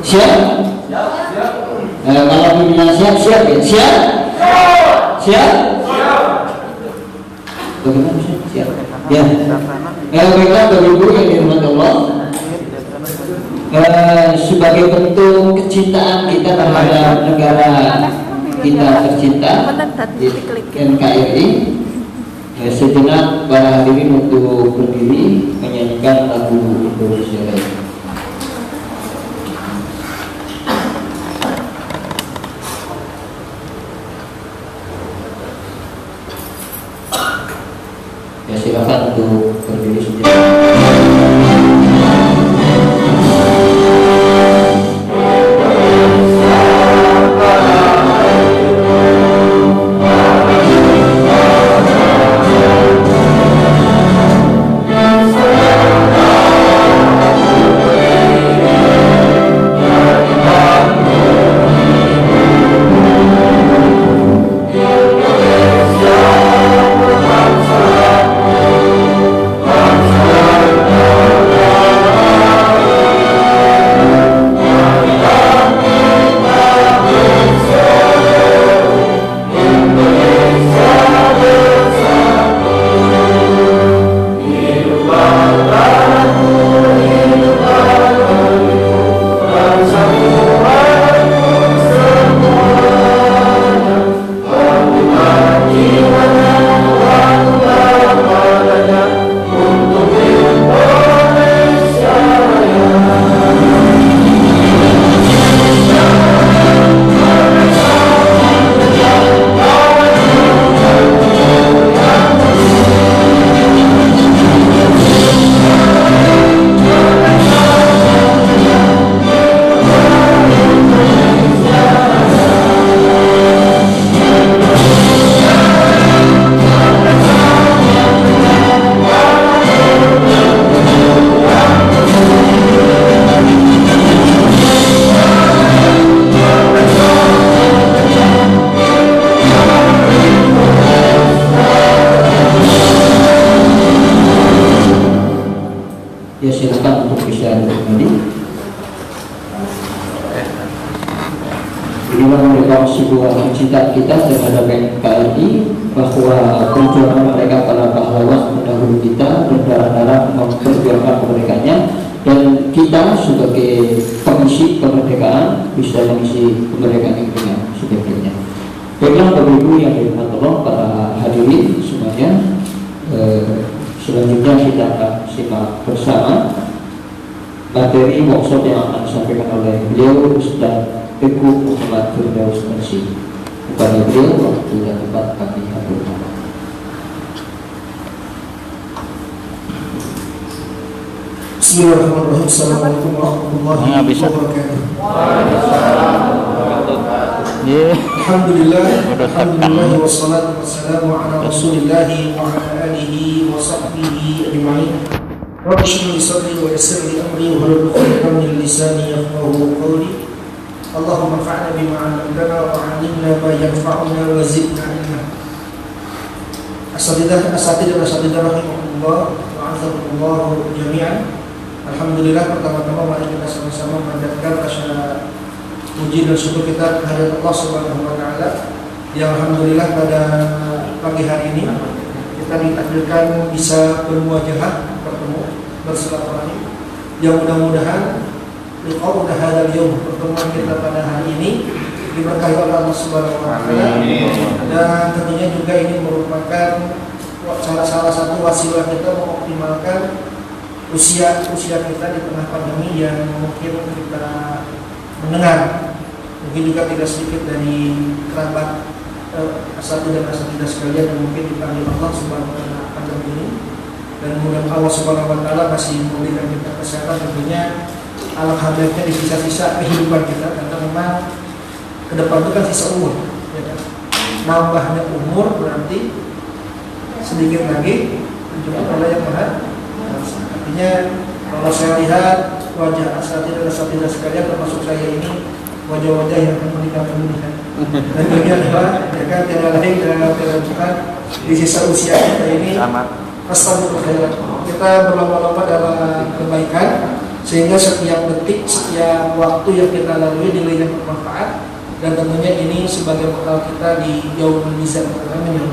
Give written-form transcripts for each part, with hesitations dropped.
Siap? Kalau pimpinan siap ya? Siap? Siap? Bagaimana siap? Ya. Baiklah Bapak Ibu yang dirahmati Allah. Sebagai bentuk kecintaan kita terhadap negara kita tercinta NKRI, sejenak para hadirin untuk berdiri menyanyikan lagu Indonesia Raya. Ya, silakan untuk berdiri sejenak. Ya, silakan untuk bisa kembali. Inilah merupakan sebuah cita kita terhadap NKRI, bahwa perjuangan mereka para pahlawan pendahulu kita berdarah-darah memperjuangkan kemerdekaannya, dan kita sebagai pengisi kemerdekaan bisa mengisi kemerdekaan yang dengan sebaik-baiknya. Baiklah Bapak Ibu yang dirahmati Allah, para hadirin semuanya, selanjutnya kita akan simak bersama materi workshop yang akan disampaikan oleh beliau Ustaz Teguh Muhammad Firdaus Mersi. Kepada beliau waktu dan tempat kami aturkan. Bismillahirrahmanirrahim. Assalamualaikum warahmatullahi wabarakatuh. Alhamdulillah, alhamdulillah, wassalatu wassalamu ala rasulillah wa ala alihi wa sahbihi ajma'in. Rabbi shrah li sadri wa yassir li amri wa hlul 'uqdatam min lisani yafqahu qawli. Allahumma anfa'na bima 'allamtana wa 'allimna ma yanfa'una wa zidna 'ilma. Asatidzah rahimahullah wa 'azzakumullah jami'an. Alhamdulillah, pertama-tama mari kita sama-sama memanjatkan rasa puji dan syukur kita kehadirat Allah Subhanahu wa taala yang alhamdulillah pada pagi hari ini kita ditakdirkan bisa bermuajahah, bertemu, bersilaturahmi, yang mudah-mudahan liqa'u hadzal yaum, pertemuan kita pada hari ini diberkahi oleh Allah Subhanahu wa taala, dan tentunya juga ini merupakan salah satu wasilah kita mengoptimalkan usia kita di tengah pandemi yang mungkin kita mendengar mungkin juga tidak sedikit dari kerabat asatidzah dan asatidzah sekalian yang mungkin dipanggil Allah Subhanahu wa taala pandemi ini, dan mudah-mudahan Allah Subhanahu wa taala masih memberikan kita kesehatan, tentunya alangkah baiknya di sisa-sisa kehidupan kita, karena memang ke depan itu kan sisa umur, ya kan? Nambahnya umur berarti sedikit lagi dijemput oleh yang Maha. Artinya kalau saya lihat wajah asatidzah dan asatidzah sekalian, termasuk saya ini, wajah-wajah yang memberikan pendidikan. Dan ini adalah ya kan, tiada lain dan tiada bukan di sisa usia kita ini. Astagfirullah, kita berlomba-lomba dalam kebaikan, sehingga setiap detik, setiap waktu yang kita lalui nilainya bermanfaat, dan tentunya ini sebagai bekal kita di yaumul mizan. Amin.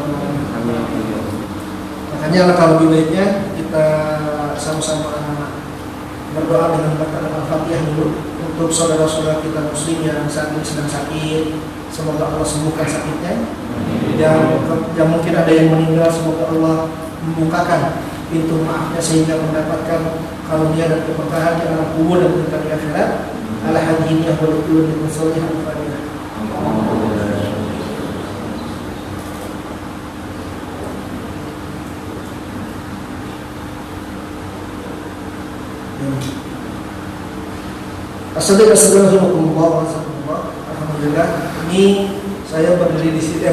Makanya alangkah lebih baiknya kita sama-sama berdoa dengan membaca Al-Fatihah dulu untuk saudara-saudara kita muslim yang saat ini sedang sakit. Semoga Allah sembuhkan sakitnya. Yang mungkin ada yang meninggal, semoga Allah membukakan pintu maafnya sehingga mendapatkan karunia dan keberkahan di alam kubur dan kehidupan di akhirat. Ala hadiniah wa likulli muslimin al-Fatihah. Assalamualaikum. Alhamdulillah, ini saya berdiri di sini,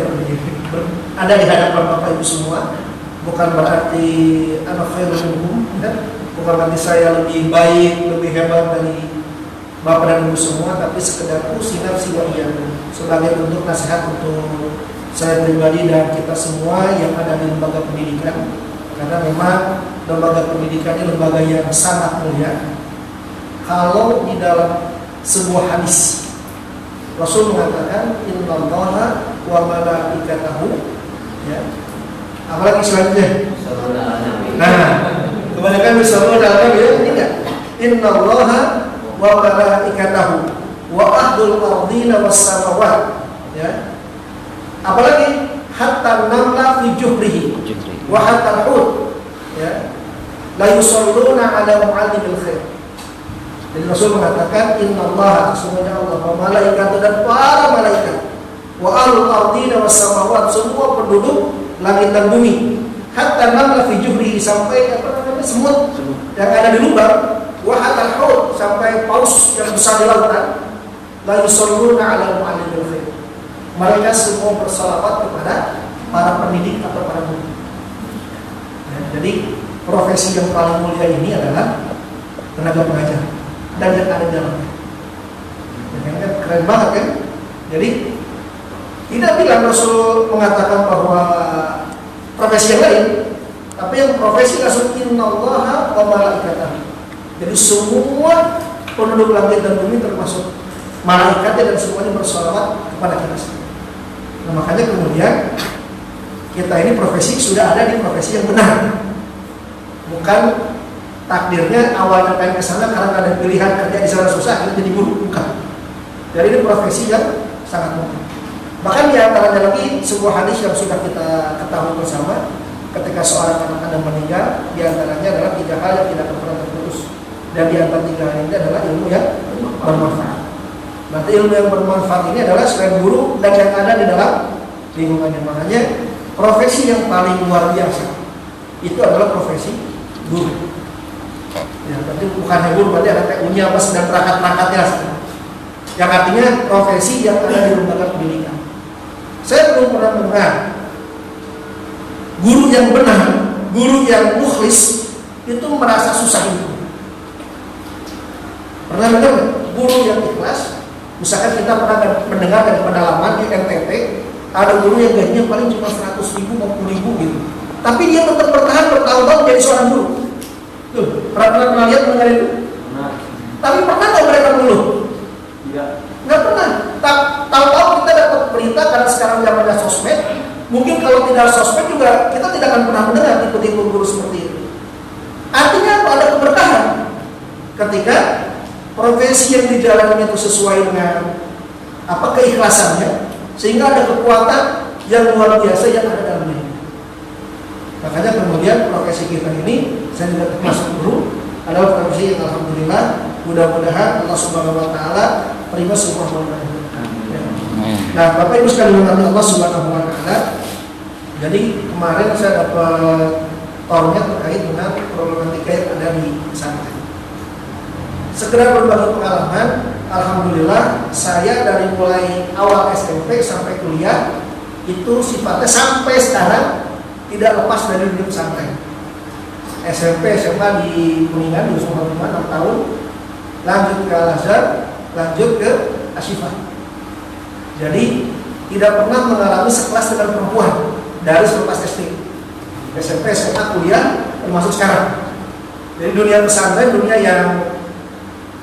ada di hadapan Bapak Ibu semua. Bukan berarti anak khairul minhum, bukan berarti saya lebih baik, lebih hebat dari Bapak dan Ibu semua, tapi sekedar sinar siwaiya sebagai bentuk nasihat untuk saya pribadi dan kita semua yang ada di lembaga pendidikan. Karena memang lembaga pendidikan ini lembaga yang sangat mulia. Kalau di dalam sebuah hadis Rasul mengatakan innallaha wa malaikatahu, ya. Apalagi selanjutnya? Nah, kebanyakan misalnya dalam ya ini enggak. Innallaha wa malaikatahu wa ahlul ardina was samawat, ya. Apalagi hatta namla fi juhrihi wa hatta al-hut, ya. La yusalluna ala mu'allimil khair. Jadi Rasul mengatakan innallaha, sesungguhnya Allah, wa malaikatu, dan para malaikat, wa ahlul ardina was samawat, semua penduduk langit dan bumi, hatta namla fi juhrihi, sampai semut yang ada di lubang, wa hatta al-hut, sampai paus yang besar di lautan, la yusalluna ala mu'allimil khair. Mereka semua bersalawat kepada para pendidik atau para guru. Ya, jadi profesi yang paling mulia ini adalah tenaga pengajar dan yang ada di dalamnya. Kan keren banget kan? Jadi tidak bilang Rasul mengatakan bahwa profesi yang lain, tapi yang profesi langsung innallaha wa malaikatahu. Jadi semua penduduk langit dan bumi termasuk malaikatnya dan semuanya bersolawat kepada kita. Nah, makanya kemudian kita ini profesi sudah ada di profesi yang benar, bukan takdirnya awalnya pengen ke sana karena ada pilihan kerja di sana susah jadi guru, bukan. Jadi ini profesi yang sangat mungkin. Bahkan di antaranya lagi sebuah hadis yang sudah kita ketahui bersama, ketika seorang anak Adam meninggal, di antaranya adalah 3 hal yang tidak pernah terputus, dan di antara 3 hal ini adalah ilmu yang bermanfaat. Berarti ilmu yang bermanfaat ini adalah selain guru dan yang ada di dalam lingkungannya. Makanya profesi yang paling luar biasa itu adalah profesi guru. Ya, berarti bukan hanya guru, berarti ada TU-nya apa dan perangkat-perangkatnya. Yang artinya profesi yang ada di lembaga pendidikan. Saya belum pernah mendengar guru yang benar, guru yang mukhlis itu merasa susah itu. Pernah dengar guru yang ikhlas? Misalkan kita pernah mendengar dari pendalaman di NTT, ada guru yang gajinya paling cuma 100.000, 50.000 gitu. Tapi dia tetap bertahan bertahun-tahun jadi seorang guru. Tuh, pernah lihat mendengar itu? Tapi pernah nggak mereka mengeluh? Nggak pernah. Tahu-tahu kita dapat berita karena sekarang zamannya sosmed. Mungkin kalau tidak sosmed juga kita tidak akan pernah mendengar tipe-tipe guru seperti itu. Artinya ada keberkahan ketika profesi yang dijalani itu sesuai dengan keikhlasannya, sehingga ada kekuatan yang luar biasa yang ada dalamnya. Makanya kemudian profesi kita ini, saya juga termasuk guru, adalah profesi yang alhamdulillah mudah-mudahan Allah Subhanahu Wa Taala terima semua amal. Nah, Bapak Ibu sekalian Allah Subhanahu Wa Taala. Jadi kemarin saya dapat tornya terkait dengan problematika yang ada di pesantren. Sekedar berbagi pengalaman, alhamdulillah saya dari mulai awal SMP sampai kuliah itu sifatnya sampai sekarang tidak lepas dari dunia pesantren. SMP, SMA di Kuningan di Usul 6 tahun, lanjut ke Al-Azhar, lanjut ke Asyifa. Jadi tidak pernah mengalami sekelas dengan perempuan dari selepas SD, SMP, SMA, kuliah, termasuk sekarang. Jadi dunia pesantren, dunia yang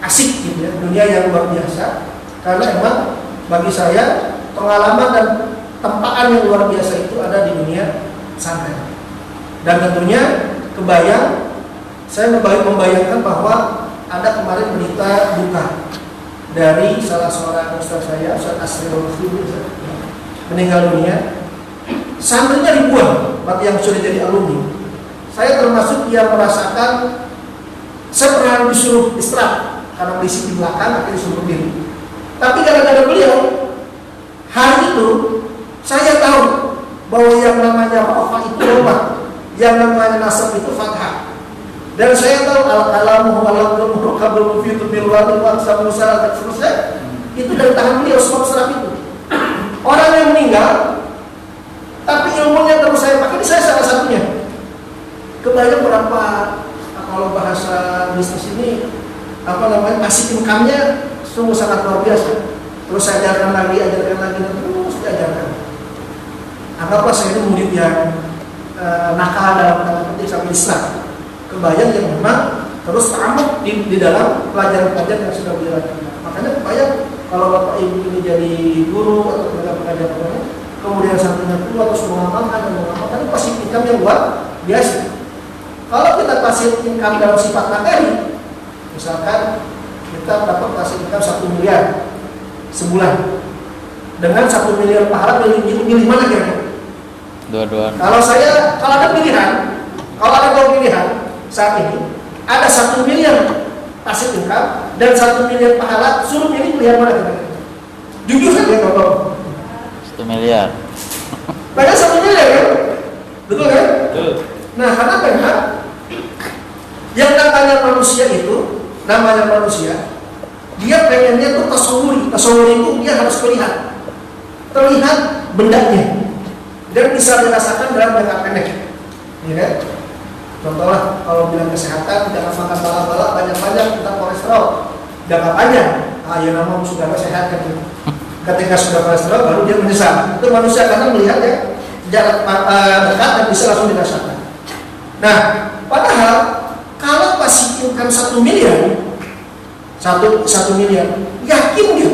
asik gitu ya, dunia yang luar biasa. Karena emang bagi saya pengalaman dan tempaan yang luar biasa itu ada di dunia pesantren. Dan tentunya saya membayangkan bahwa ada kemarin berita duka dari salah seorang ustaz saya, Ustaz Asrul meninggal dunia. Santrinya ribuan yang sudah jadi alumni. Saya termasuk yang merasakan, saya pernah disuruh istirahat karena berisik di belakang, akhirnya disuruh berdiri. Tapi gara-gara beliau, hari itu saya tahu bahwa yang namanya Rafa itu Roma, yang namanya Nasab itu Fathah. Dan saya tahu al-kalamu al-qur'an qabl mufitu bil wadi wa sabu salat dan seterusnya itu dari tangan beliau sebab serap itu. Orang yang meninggal tapi ilmunya terus saya pakai, ini saya salah satunya. Kebayang berapa, kalau bahasa bisnis ini passive income-nya sungguh sangat luar biasa. Terus saya ajarkan lagi dan terus diajarkan. Anggaplah saya ini murid yang nakal dalam tanda petik sampai Islam. Kebayang yang memang terus ta'amuk di dalam pelajaran-pelajaran yang sudah beliau lakukan. Makanya kebayang kalau bapak ibu ini jadi guru atau pengajar, kemudian santrinya keluar terus mengamalkan, pasti income yang luar biasa. Kalau kita pasif income dalam sifat materi, misalkan kita dapat pasif income 1 miliar sebulan, dengan 1 miliar pahala milih mana kira-kira? Dua-duaan. Kalau ada pilihan saat ini, ada 1 miliar pasif income dan 1 miliar pahala, suruh pilih mana kira-kira? Jujur saja kalau 1 miliar. Padahal 1 miliar kan? Betul kan? Betul. Nah, karena memang yang namanya manusia, dia pengennya tuh tasawuri itu dia harus terlihat bendanya dan bisa dirasakan dalam jangka pendek, ya kan? Contohlah kalau bilang kesehatan, jangan makan bala-bala banyak-banyak tentang kolesterol, jangka panjang, ya nama sudah sehat kan? Ketika sudah kolesterol baru dia menyesal. Itu manusia karena melihat ya jarak dekat dan bisa langsung dirasakan. Nah, padahal kalau pasif income 1 miliar, yakin dia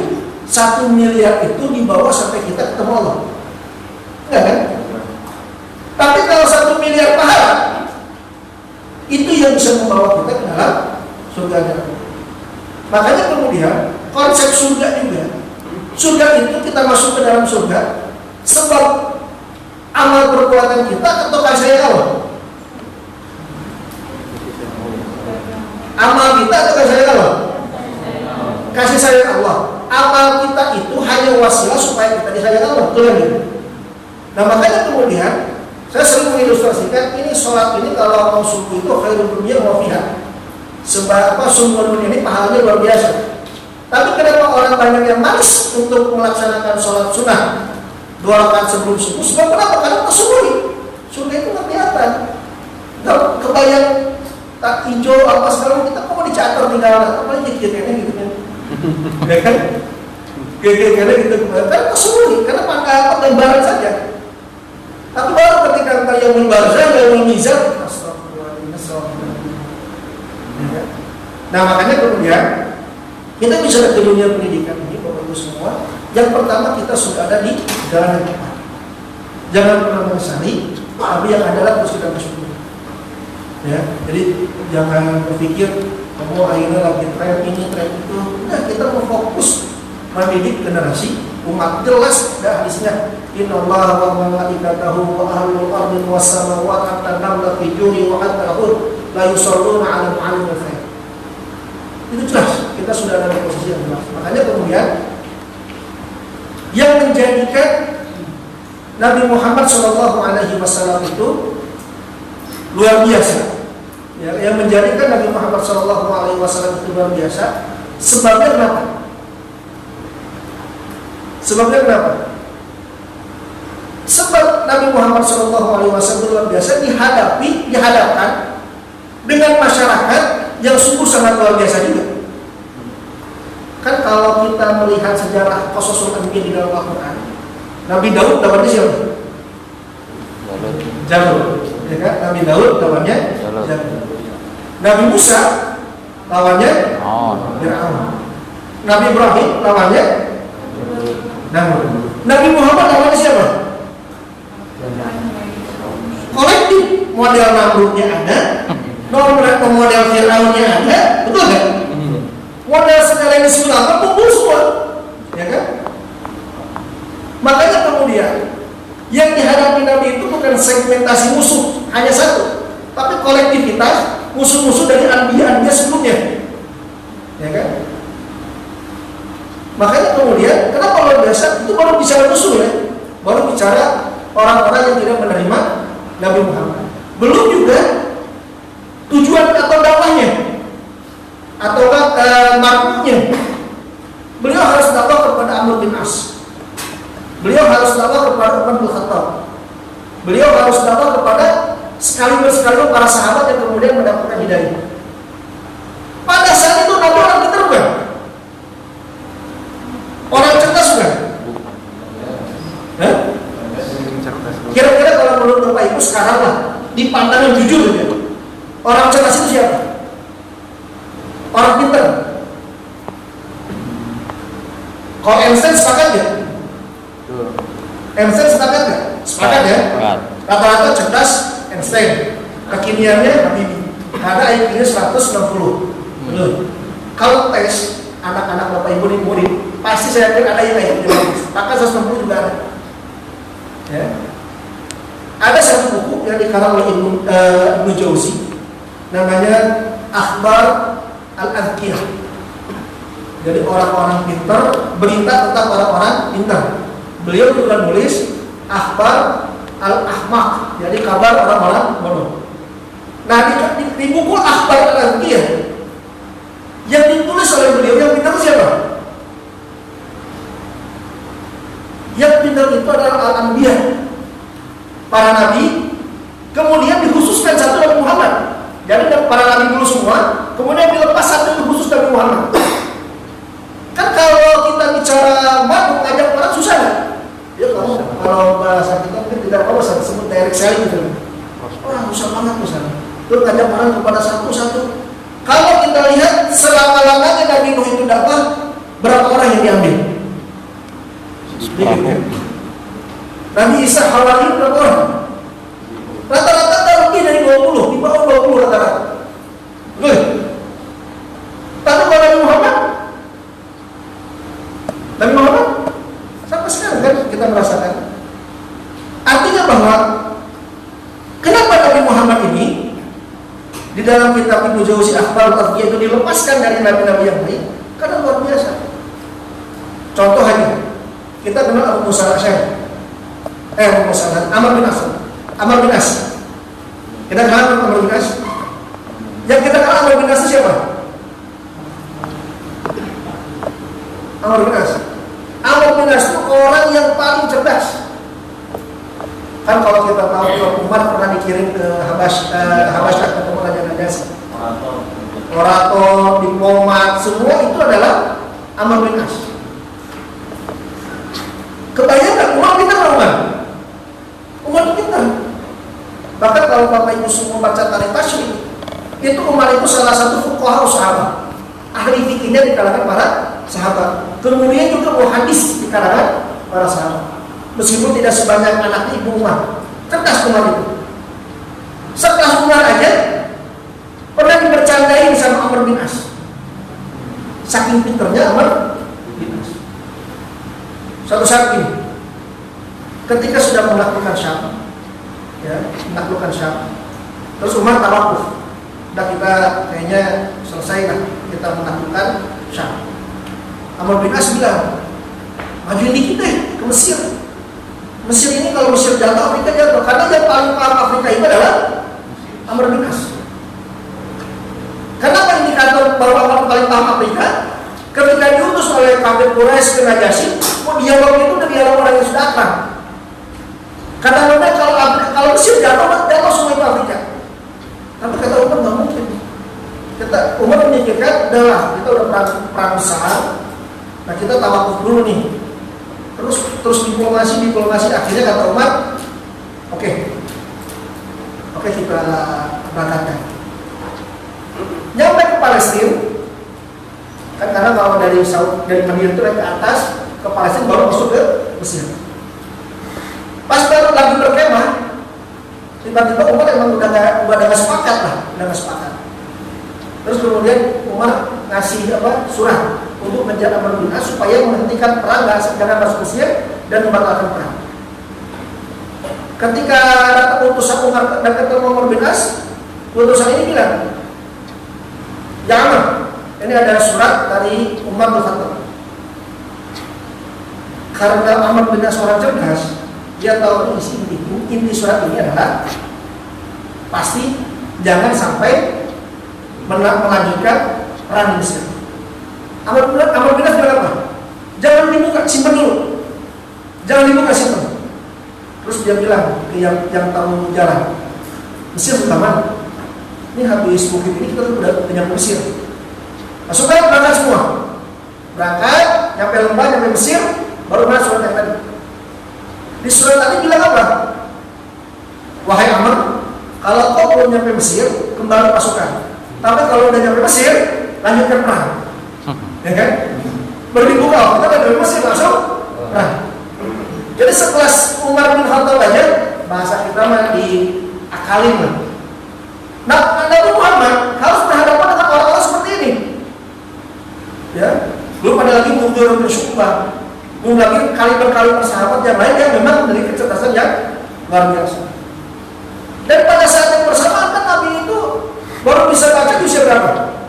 1 miliar itu dibawa sampai kita ketemu Allah, enggak kan? Tapi kalau 1 miliar pahala, itu yang bisa membawa kita ke dalam surga. Makanya kemudian konsep surga juga. Surga itu kita masuk ke dalam surga sebab amal perbuatan kita atau kasih Allah. Amal kita atau kasih sayang Allah? Kasih sayang Allah. Amal kita itu hanya wasilah supaya kita disayang Allah. Betul kan? Nah makanya kemudian saya sering mengilustrasikan ini sholat ini kalau mau subuh itu khairul dunya wa fiha. Sebab sumber dunia ini pahalanya luar biasa. Tapi kenapa orang banyak yang malas untuk melaksanakan sholat sunnah 2 rakaat sebelum subuh? Sebab kenapa? Karena tersembunyi. Surga itu nggak kelihatan. Nggak kebayang tak hijau apa sekarang kita kok mau dicatat tinggal apa kira-kira gitu kan? Ya kan? Kira-kira gitu. Karena tersembunyi. Karena pakai gambaran saja. Tapi baru ketika yang membarzah, yang mizan, astagfirullahaladzim. Nah makanya kemudian kita bisa ke dunia pendidikan ini, Bapak Ibu semua. Yang pertama kita sudah ada di jalan yang tepat. Jangan pernah menyesali, tapi yang adalah terus kita bersyukur. Ya, jadi jangan berpikir kamu akhirnya lagi tren ini, tren itu. Nah, kita mau fokus mendidik generasi umat. Jelas dah hadisnya. Innallaha wa malaikatahu wa ahlul ardi was samawati hatta namla fi juri wa hatta al-hur la yusalluna 'ala al-'alim al-khair. Itu jelas, kita sudah ada di posisi yang jelas. Makanya kemudian yang menjadikan Nabi Muhammad SAW itu luar biasa, ya, yang menjadikan Nabi Muhammad SAW itu luar biasa. Sebabnya kenapa? Sebab Nabi Muhammad SAW luar biasa dihadapkan dengan masyarakat yang sungguh sangat luar biasa juga. Kan kalau kita melihat sejarah Qasasul Anbiya di dalam Al-Quran, Nabi Daud lawannya siapa? Jalut. Ya kan? Nabi Daud lawannya Jalut. Nabi Musa lawannya Fir'aun. Nabi Ibrahim namanya Namrud. Nabi Muhammad namanya siapa? Kolektif. Model Namrudnya ada, model Fir'aunnya ada, betul kan? Model segala yang disebut apa kumpul semua, ya kan? Makanya kemudian yang dihadapi Nabi itu bukan segmentasi musuh hanya satu, tapi kolektivitas musuh-musuh dari anbiya-anbiya sebelumnya, ya kan? Makanya kemudian kenapa luar biasa itu baru bicara musuh ya, baru bicara orang-orang yang tidak menerima Nabi Muhammad, belum juga tujuan atau dakwahnya atau maknanya. Beliau harus dakwah kepada Amr bin As, beliau harus dakwah kepada Umar bin Khattab, beliau harus dakwah kepada sekaligus para sahabat yang kemudian mendapatkan hidayah. Pada saat itu Nabi orang pintar bukan? Orang cerdas bukan? Kira-kira kalau menurut Bapak Ibu sekarang lah, di pandangan jujur ya, orang cerdas itu siapa? Orang pintar. Kalau Einstein sepakat ya? Einstein sepakat nggak? Sepakat ya? Rata-rata cerdas Einstein. Kekiniannya Habibie. Ada IQ-nya 160. Kalau tes anak-anak Bapak Ibu di murid, pasti saya yakin ada yang IQ-nya bagus. Maka 160 juga ada. Ya. Ada satu buku yang dikarang oleh Ibnu Jauzi, namanya Akhbar Al-Adhkiyah. Jadi orang-orang pintar berita tentang orang-orang pintar. Beliau juga nulis Akhbar Al-Ahmaq, jadi kabar orang-orang bodoh. Nah di buku Akhbar Al-Adhkiyah yang ditulis oleh beliau, yang pintar siapa? Yang pintar itu adalah Al-Anbiya, para nabi, kemudian dikhususkan satu Nabi Muhammad. Jadi para nabi dulu semua, kemudian dilepas satu yang khusus Nabi Muhammad. Kan kalau kita bicara mabuk ngajak orang susah nggak? Ya kalau bahasa kita mungkin tidak apa saya sebut direct selling gitu. Orang susah banget misalnya. Itu ngajak orang kepada satu-satu. Kalau kita lihat selama-lamanya Nabi Nuh itu dakwah, berapa orang yang diambil? Sedikit ya. Nabi Isa Hawari berapa orang? Rata-rata lebih dari 20, di bawah 20 rata-rata. Betul? Tapi kalau Nabi Muhammad sampai sekarang kan kita merasakan. Artinya bahwa kenapa Nabi Muhammad ini di dalam kitab Ibnu Jauzi Akhbar Al-Adhkiyah itu dilepaskan dari nabi-nabi yang lain? Karena luar biasa. Contoh hanya kita kenal Abu Musa al-Asy'ari. Amr bin As. Kita kenal Amr bin As. Yang kita kenal Amr bin As itu siapa? Amr bin As. Amr bin As itu orang yang paling cerdas. Kan kalau kita tahu Umar pernah dikirim ke Habasyah ketemu Raja Najasyi. Orator, diplomat, semua itu adalah Amr bin As. Kebayang nggak Umar pintar Umar? Umar itu pintar. Bahkan kalau Bapak Ibu semua baca tarikh tasyrik, itu Umar itu salah satu fuqaha sahabat, ahli fikihnya di kalangan para sahabat. Kemudian juga muhadis di kalangan para sahabat. Meskipun tidak sebanyak anak ibu Umar, cerdas Umar itu. Setelah Umar aja pernah dibercandain sama Amr bin As. Saking pinternya Amr bin As. Suatu saat ini, ketika sudah menaklukkan Syam, terus Umar tawakuf. Udah kita kayaknya selesai lah, kita menaklukkan Syam. Amr bin As bilang, majuin dikit deh ke Mesir. Mesir ini kalau Mesir jatuh, Afrika jatuh. Karena yang paling paham Afrika itu adalah Amr bin As. Kenapa indikator bahwa Amr paling paham Afrika? Ketika diutus oleh kafir Quraisy ke Najasyi, dialog itu udah dialog orang yang sudah akrab. Kata mereka kalau Mesir jatuh semua itu Afrika. Tapi kata Umar nggak mungkin. Kata Umar memikirkan, adalah kita udah perang besar. Nah kita tawakuf dulu nih. Terus diplomasi akhirnya kata Umar, oke kita berangkatkan. Nyampe ke Palestina, Kan karena kalau dari Madinah itu naik ke atas ke Palestina baru masuk ke Mesir. Pas baru lagi berkemah, tiba-tiba Umar emang udah nggak sepakat lah, udah nggak sepakat. Terus kemudian Umar ngasih surat untuk menjaga Amr bin As supaya menghentikan perang, jangan masuk Mesir dan membatalkan perang. Ketika utusan Umar dan ketemu Amr bin As, utusan ini bilang, ya Amr, ini ada surat dari Umar bin Khattab. Karena Amr bin As orang cerdas, dia tahu inti surat ini adalah pasti jangan sampai melanjutkan perang di Mesir. Amr bin As bilang apa? Jangan dibuka, simpan dulu. Jangan dibuka, simpan. Terus dia bilang ke yang tahu jalan, Mesir utama. Ini habis bukit ini kita udah nyampe Mesir. Masukkan, berangkat semua. Berangkat, nyampe lembah, nyampe Mesir, baru mana surat yang tadi. Di surat tadi bilang apa? Wahai Amr, kalau kau belum nyampe Mesir, kembali pasukan. Tapi kalau udah nyampe Mesir, lanjutkan perang. Ya kan? Beribu kau, kita udah nyampe Mesir langsung perang. Jadi sekelas Umar bin Khattab aja, bahasa kita mah diakalin lah. Nah, Nabi Muhammad harus berhadapan dengan orang-orang seperti ini. Ya, belum ada lagi Mughirah bin Syu'bah, belum lagi kaliber sahabat yang lain yang memang memiliki kecerdasan yang luar biasa. Dan pada saat yang bersamaan kan Nabi itu baru bisa baca di usia berapa?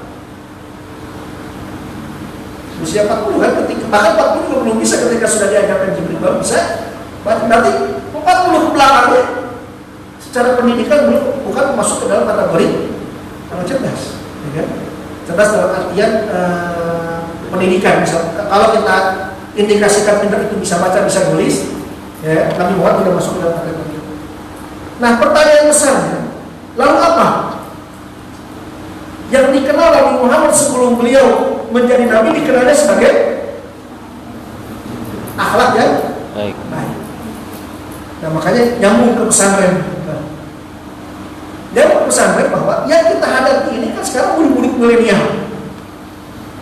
Usia 40 kan, bahkan 40 juga belum bisa ketika sudah diajarkan Jibril baru bisa. Berarti 40 ke belakangnya secara pendidikan belum, bukan masuk ke dalam kategori orang cerdas, ya kan? Cerdas dalam artian pendidikan. Misal, kalau kita indikasikan pintar itu bisa baca, bisa tulis, ya, Nabi Muhammad tidak masuk ke dalam kategori itu. Nah, pertanyaan besarnya, lalu apa yang dikenal Nabi Muhammad sebelum beliau menjadi Nabi dikenalnya sebagai akhlak yang baik. Nah, makanya nyambung ke pesantren. Nyambung ke pesantren bahwa yang kita hadapi ini kan sekarang murid-murid milenial.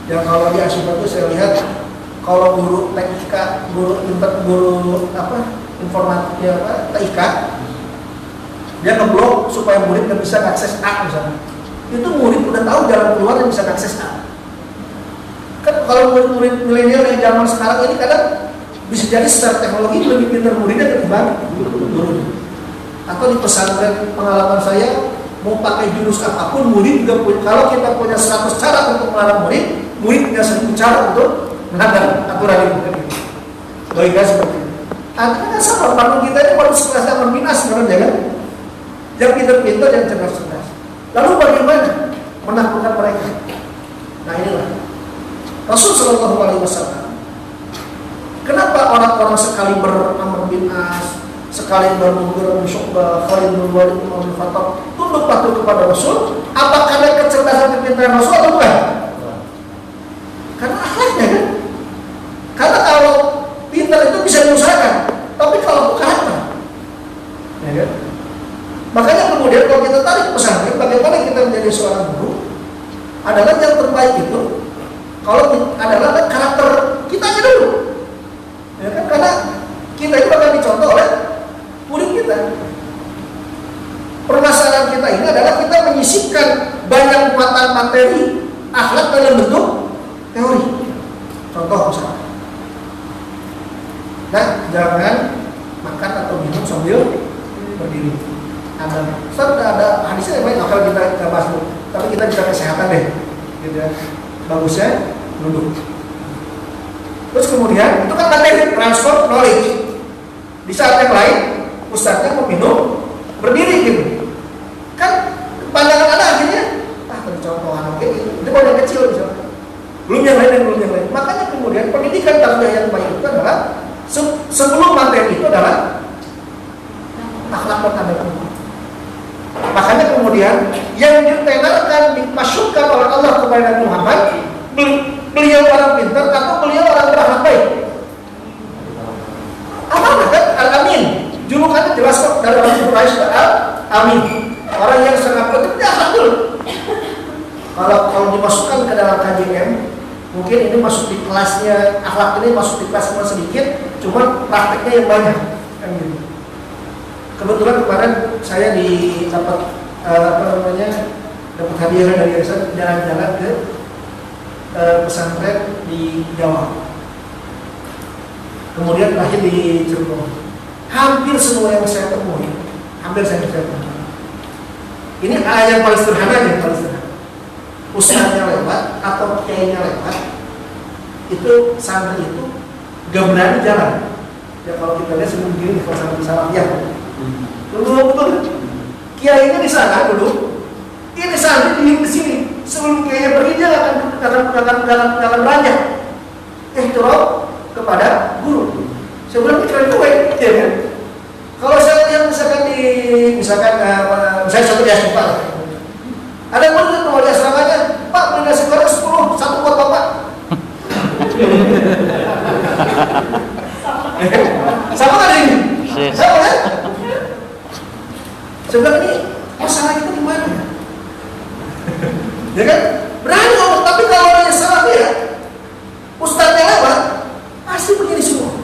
Yang kalau di Asyifah itu saya lihat, kalau guru TIK, guru informatika TIK, dia ngeblok supaya murid nggak bisa akses A misalnya. Itu murid udah tahu jalan keluar yang bisa akses A. Kan kalau murid-murid milenial yang zaman sekarang ini kadang bisa jadi secara teknologi lebih pintar muridnya ketimbang guru. Atau di pesantren pengalaman saya, mau pakai jurus apapun murid juga punya. Kalau kita punya 100 cara untuk melarang murid, murid punya 1000 cara untuk melanggar aturan itu. Logika seperti itu. Artinya kan sama, pandu kita ini baru sekelas Amr bin As sebenarnya kan, yang pintar-pintar, yang cerdas-cerdas. Lalu bagaimana menaklukkan mereka? Nah inilah Rasul Shallallahu Alaihi Wasallam. Kenapa orang-orang sekali Amr bin As, sekali Mughirah bin Syu'bah, Khalid bin Walid, Umar bin Khattab tunduk patuh kepada Rasul? Apa karena kecerdasan kepintaran Rasul atau bukan? Karena akhlaknya kan. Karena kalau pintar itu bisa diusahakan, tapi kalau karakter, ya kan? Makanya kemudian kalau kita tarik pesantren, bagaimana kita menjadi seorang guru adalah yang terbaik itu kalau adalah karakter kitanya dulu. Ya kan? Karena kita itu akan dicontoh oleh murid kita. Permasalahan kita ini adalah kita menyisipkan banyak muatan materi akhlak dalam bentuk teori. Contoh misalnya, nah jangan makan atau minum sambil berdiri. Ada hadisnya yang baik, kalau kita bahas dulu. Tapi kita bicara kesehatan deh, gitu ya. Bagusnya duduk. Terus kemudian itu kan materi transfer knowledge. Di saat yang lain, ustadznya mau minum berdiri gitu. Kan pandangan anak akhirnya, contoh anak ini baru yang kecil misalnya. Belum yang lain. Makanya kemudian pendidikan tarbiyah yang baik itu adalah sebelum materi itu adalah akhlak dan adab. Makanya kemudian yang ditenarkan, dimasukkan oleh Allah kepada Nabi Muhammad, beliau orang pintar atau beliau orang berakhlak baik? Apa kan? Al-Amin. Julukannya jelas kok dari orang Quraisy, Al-Amin. Orang yang sangat penting dia akhlak dulu. Kalau dimasukkan ke dalam KJM, masuk di kelasnya akhlak ini masuk di kelas cuma sedikit, cuma prakteknya yang banyak kan gitu. Kebetulan kemarin saya dapat dapat hadiah dari yayasan jalan-jalan ke pesantren di Jawa. Kemudian terakhir di Cirebon. Hampir semua yang saya temui, ini yang paling sederhana yang paling sederhana. Ustaznya lewat atau kiainya lewat, itu santri itu gak berani jalan. Ya kalau kita lihat sebelum begini kalau santri salah ya. Betul. Kiainya di sana dulu, ini santri diem di sini. Sebelum kiainya pergi dia akan beranjak. Ihtiram kepada guru. Sebelum kira kue, ya kan? Kalau saya lihat misalkan contoh di asrama, ada murid mau di asramanya, Pak beli nasi goreng 10, satu buat bapak. Sama kan ini? Sama kan? Sebenarnya ini masalah kita di mana? Ya kan? Berani ngomong, tapi kalau yang salah dia, ustadznya lewat, pasti begini semua.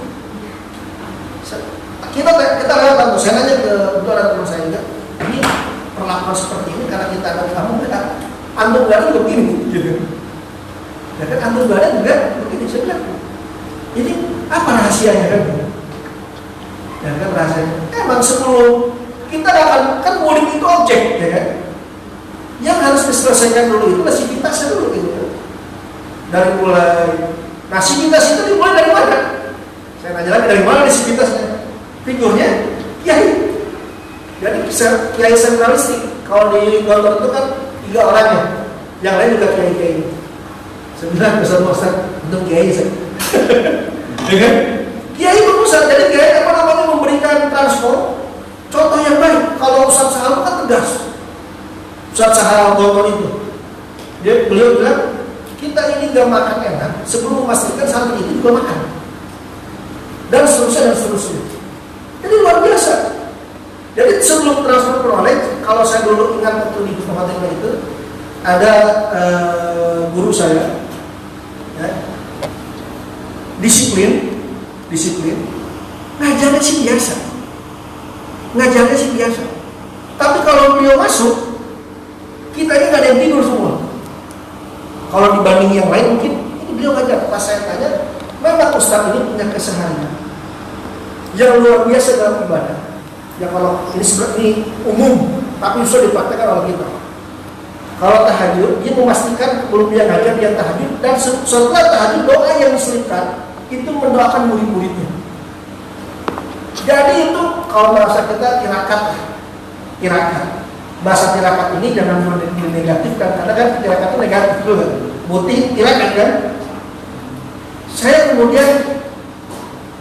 Kita lewat bantu, saya nanya ke orang teman saya juga, ini perlakuan seperti ini karena kita ada kamu kan, antum badan begini, gitu. Ya kan antum badan juga begini, saya bilang. Jadi apa rahasianya kan? Ya kan rahasianya. Emang sebelum kita akan kan murid itu objek, ya kan? Yang harus diselesaikan dulu itu sivitasnya dulu, gitu. Dari mulai, nah sivitas itu dimulai dari mana? Saya nanya lagi dari mana sivitasnya? Figurnya kiai. Jadi kiai seminaristik. Kalau di Gontor itu kan 3 orangnya, yang lain juga kiai-kiai. 9 besar untuk kiai. Ya kan? Kiai berusaha jadi kiai memberikan transport. Contoh yang baik. Kalau Ustaz Sahal kan tegas. Ustaz Sahal Gontor itu, beliau bilang kita ini gak makan enak sebelum memastikan santri itu juga makan. Dan seterusnya. Jadi luar biasa. Jadi sebelum transfer knowledge, kalau saya dulu ingat waktu di Fatimah itu ada guru saya, ya, disiplin, ngajarnya sih biasa. Tapi kalau beliau masuk, kita ini nggak ada yang tidur semua. Kalau dibanding yang lain mungkin ini beliau ngajar. Pas saya tanya, memang Ustaz ini punya keseharian yang luar biasa dalam ibadah. Ya kalau ini sebenarnya umum, tapi bisa dipraktekkan oleh kita. Kalau tahajud, dia memastikan sebelum dia ngajar dia tahajud, dan setelah tahajud doa yang diselipkan itu mendoakan murid-muridnya. Jadi itu kalau bahasa kita tirakat. Bahasa tirakat ini jangan dinegatifkan, karena kan tirakat itu negatif juga. Putih tirakat kan. Saya kemudian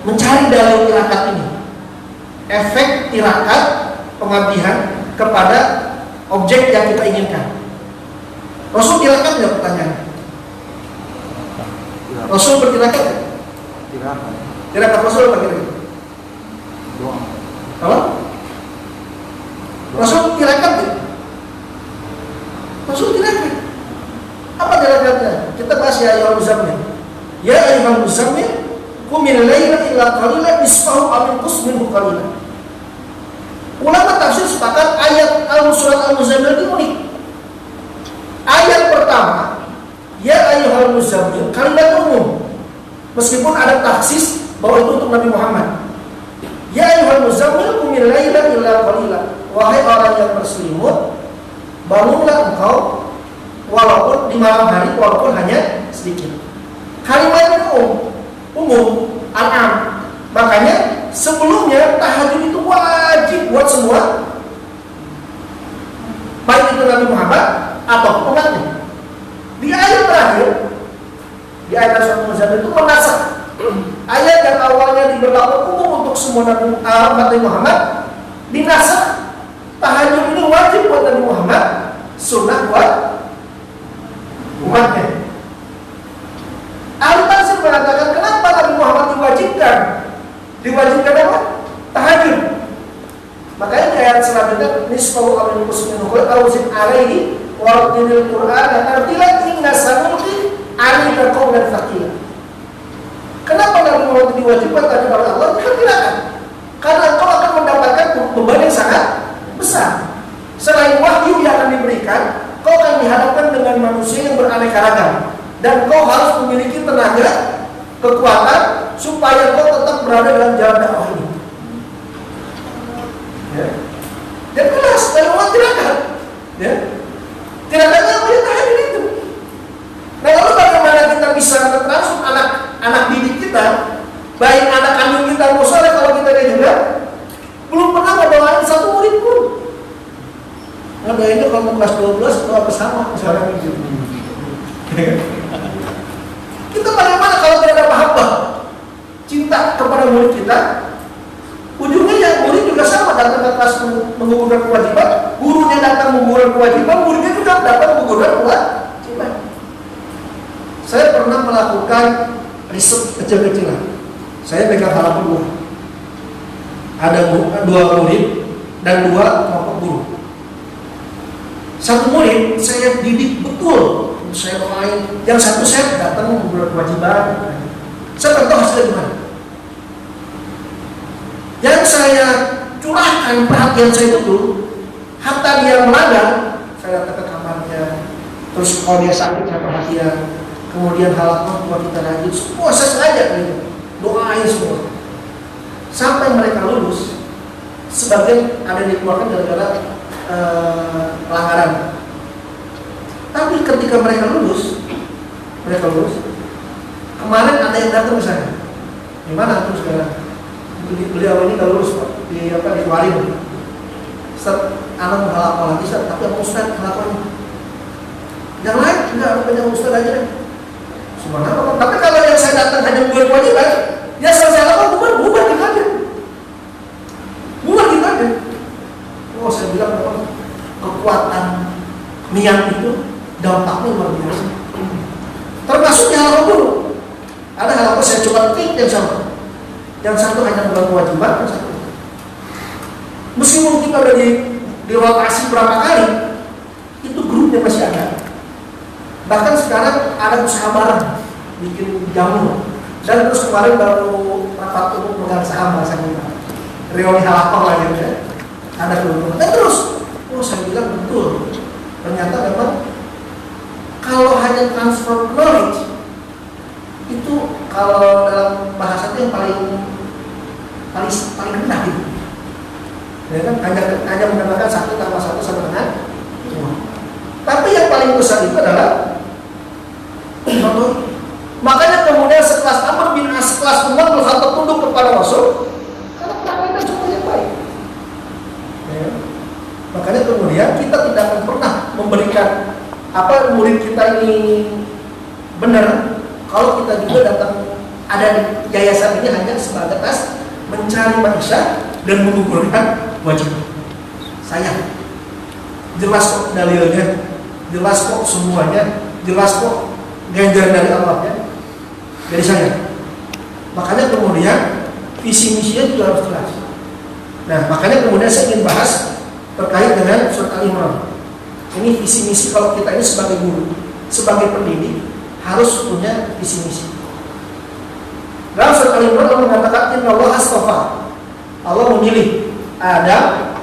mencari dalam tirakat ini efek tirakat pengabdian kepada objek yang kita inginkan. Rasul tirakat nggak pertanyaan? Rasul bertirakat? Tirakat Rasul apa kira-kira? Apa? Rasul tirakat ya? Rasul tirakat. Apa tirakatnya? Kita bahas ya ayyuhal muzammil. Ya ayyuhal muzammil, qumil laila illa qalilan nisfahu aw inqus minhu qalilan. Ulama tafsir sepakat ayat surat Al-Muzammil itu unik. Ayat pertama, ya ayyuhal muzammil, kalimat umum. Meskipun ada taksis bahwa itu untuk Nabi Muhammad. Ya ayyuhal muzammil, qumil laila illa qalilan. Wahai orang yang berselimut, bangunlah engkau walaupun di malam hari, walaupun hanya sedikit. Kalimat umum, Al-Am. Makanya sebelumnya tahajud itu wajib buat semua, baik itu Nabi Muhammad atau umatnya. Di ayat terakhir, di ayat surat Al-Muzammil itu menasakh ayat yang awalnya diberlakukan umum untuk semua Nabi Muhammad, dinasakh tahajud ini wajib buat Nabi Muhammad, sunnah buat umatnya. Ahli tafsir mengatakan kenapa Nabi Muhammad diwajibkan apa? Tahajud. Makanya di ayat selanjutnya nisfahu aw yanqus minhu aw zid alaihi wa rattilil qur'ana tartila inna sanulqi 'alaika qawlan thaqila. kalau diwajibkan tadi oleh Allah, silakan. Karena engkau akan mendapatkan beban yang sangat besar. Selain wahyu yang akan diberikan, kau akan dihadapkan dengan manusia yang beraneka ragam, dan kau harus memiliki tenaga, kekuatan supaya kau tetap berada dalam jalan dakwah ini. Ya. Dan jelas, dan Allah tirakat. Ya. Tirakatnya perintah hadir itu. Nah, lalu bagaimana kita bisa mentransfer anak didik kita, baik anak kandung kita mau soleh kalau kita juga belum pernah ngebawain satu murid pun. Ngebawainnya kalau kelas 12 atau apa sama sekarang itu. Kita bagaimana kalau tidak ada mahabbah, cinta kepada murid kita? Ujungnya yang murid juga sama, datang ke kelas menggugurkan kewajiban, gurunya datang menggugurkan kewajiban, muridnya juga datang menggugurkan kewajiban. Saya pernah melakukan riset kecil-kecilan. Saya pegang halaman buah. Ada 2 murid dan 2 kelompok guru. Satu murid saya didik betul, saya main. Yang satu saya datang menggugurkan kewajiban. Saya tahu hasilnya gimana. Yang saya curahkan perhatian saya itu, hatta dia melanggar, saya datang ke kamarnya. Terus kalau dia sakit saya perhatian. Kemudian halaman buat kita lanjut, semua saya sengaja gitu, doain semua. Sampai mereka lulus, sebagian ada dikeluarkan gara-gara pelanggaran. Tapi ketika mereka lulus, kemarin ada yang datang ke saya. Gimana tuh sekarang? Beliau ini kalau lulus di Warim. Ustaz, anak menghafal lagi Ustaz, tapi Ustaz halapannya. Yang lain enggak, banyak Ustaz aja deh. Subhanallah. Tapi kalau yang saya datang hanya buat kewajiban, ya selesai apa bubar kita aja. Oh, saya bilang memang kekuatan niat itu dampaknya luar biasa. Termasuk di halaman dulu. Ada halaman saya coba klik yang sama. Yang satu hanya buat kewajiban, yang satu. Meskipun kita udah di rotasi berapa kali, itu grupnya masih ada. Bahkan sekarang ada usaha bareng bikin jamu. Dan terus kemarin baru rapat umum pegang saham bahasa kita. Reuni halapang lagi ya. Ada kelompok. Dan terus, saya bilang betul. Ternyata memang kalau hanya transfer knowledge itu kalau dalam bahasa itu yang paling rendah gitu. Ya kan hanya menggunakan 1 tambah 1 sama dengan 2. Tapi yang paling besar itu adalah contoh. Makanya kemudian sekelas Amr bin As, sekelas Umar bin Khattab tunduk kepada Rasul karena pelanggaran contoh yang baik. Ya. Makanya kemudian kita tidak akan pernah memberikan apa murid kita ini benar kalau kita juga datang ada di yayasan ini hanya sebatas mencari manusia dan menggugurkan wajib. Sayang, jelas kok dalilnya, jelas kok semuanya, jelas kok ganjaran dari Allah ya. Dari saya. Makanya kemudian visi misinya juga harus jelas. Nah, makanya kemudian saya ingin bahas terkait dengan surat Al-Imran. Ini visi misi kalau kita ini sebagai guru, sebagai pendidik harus punya visi misi. Dalam surat Al-Imran Allah mengatakan Inna Allah astafa. Allah memilih Adam,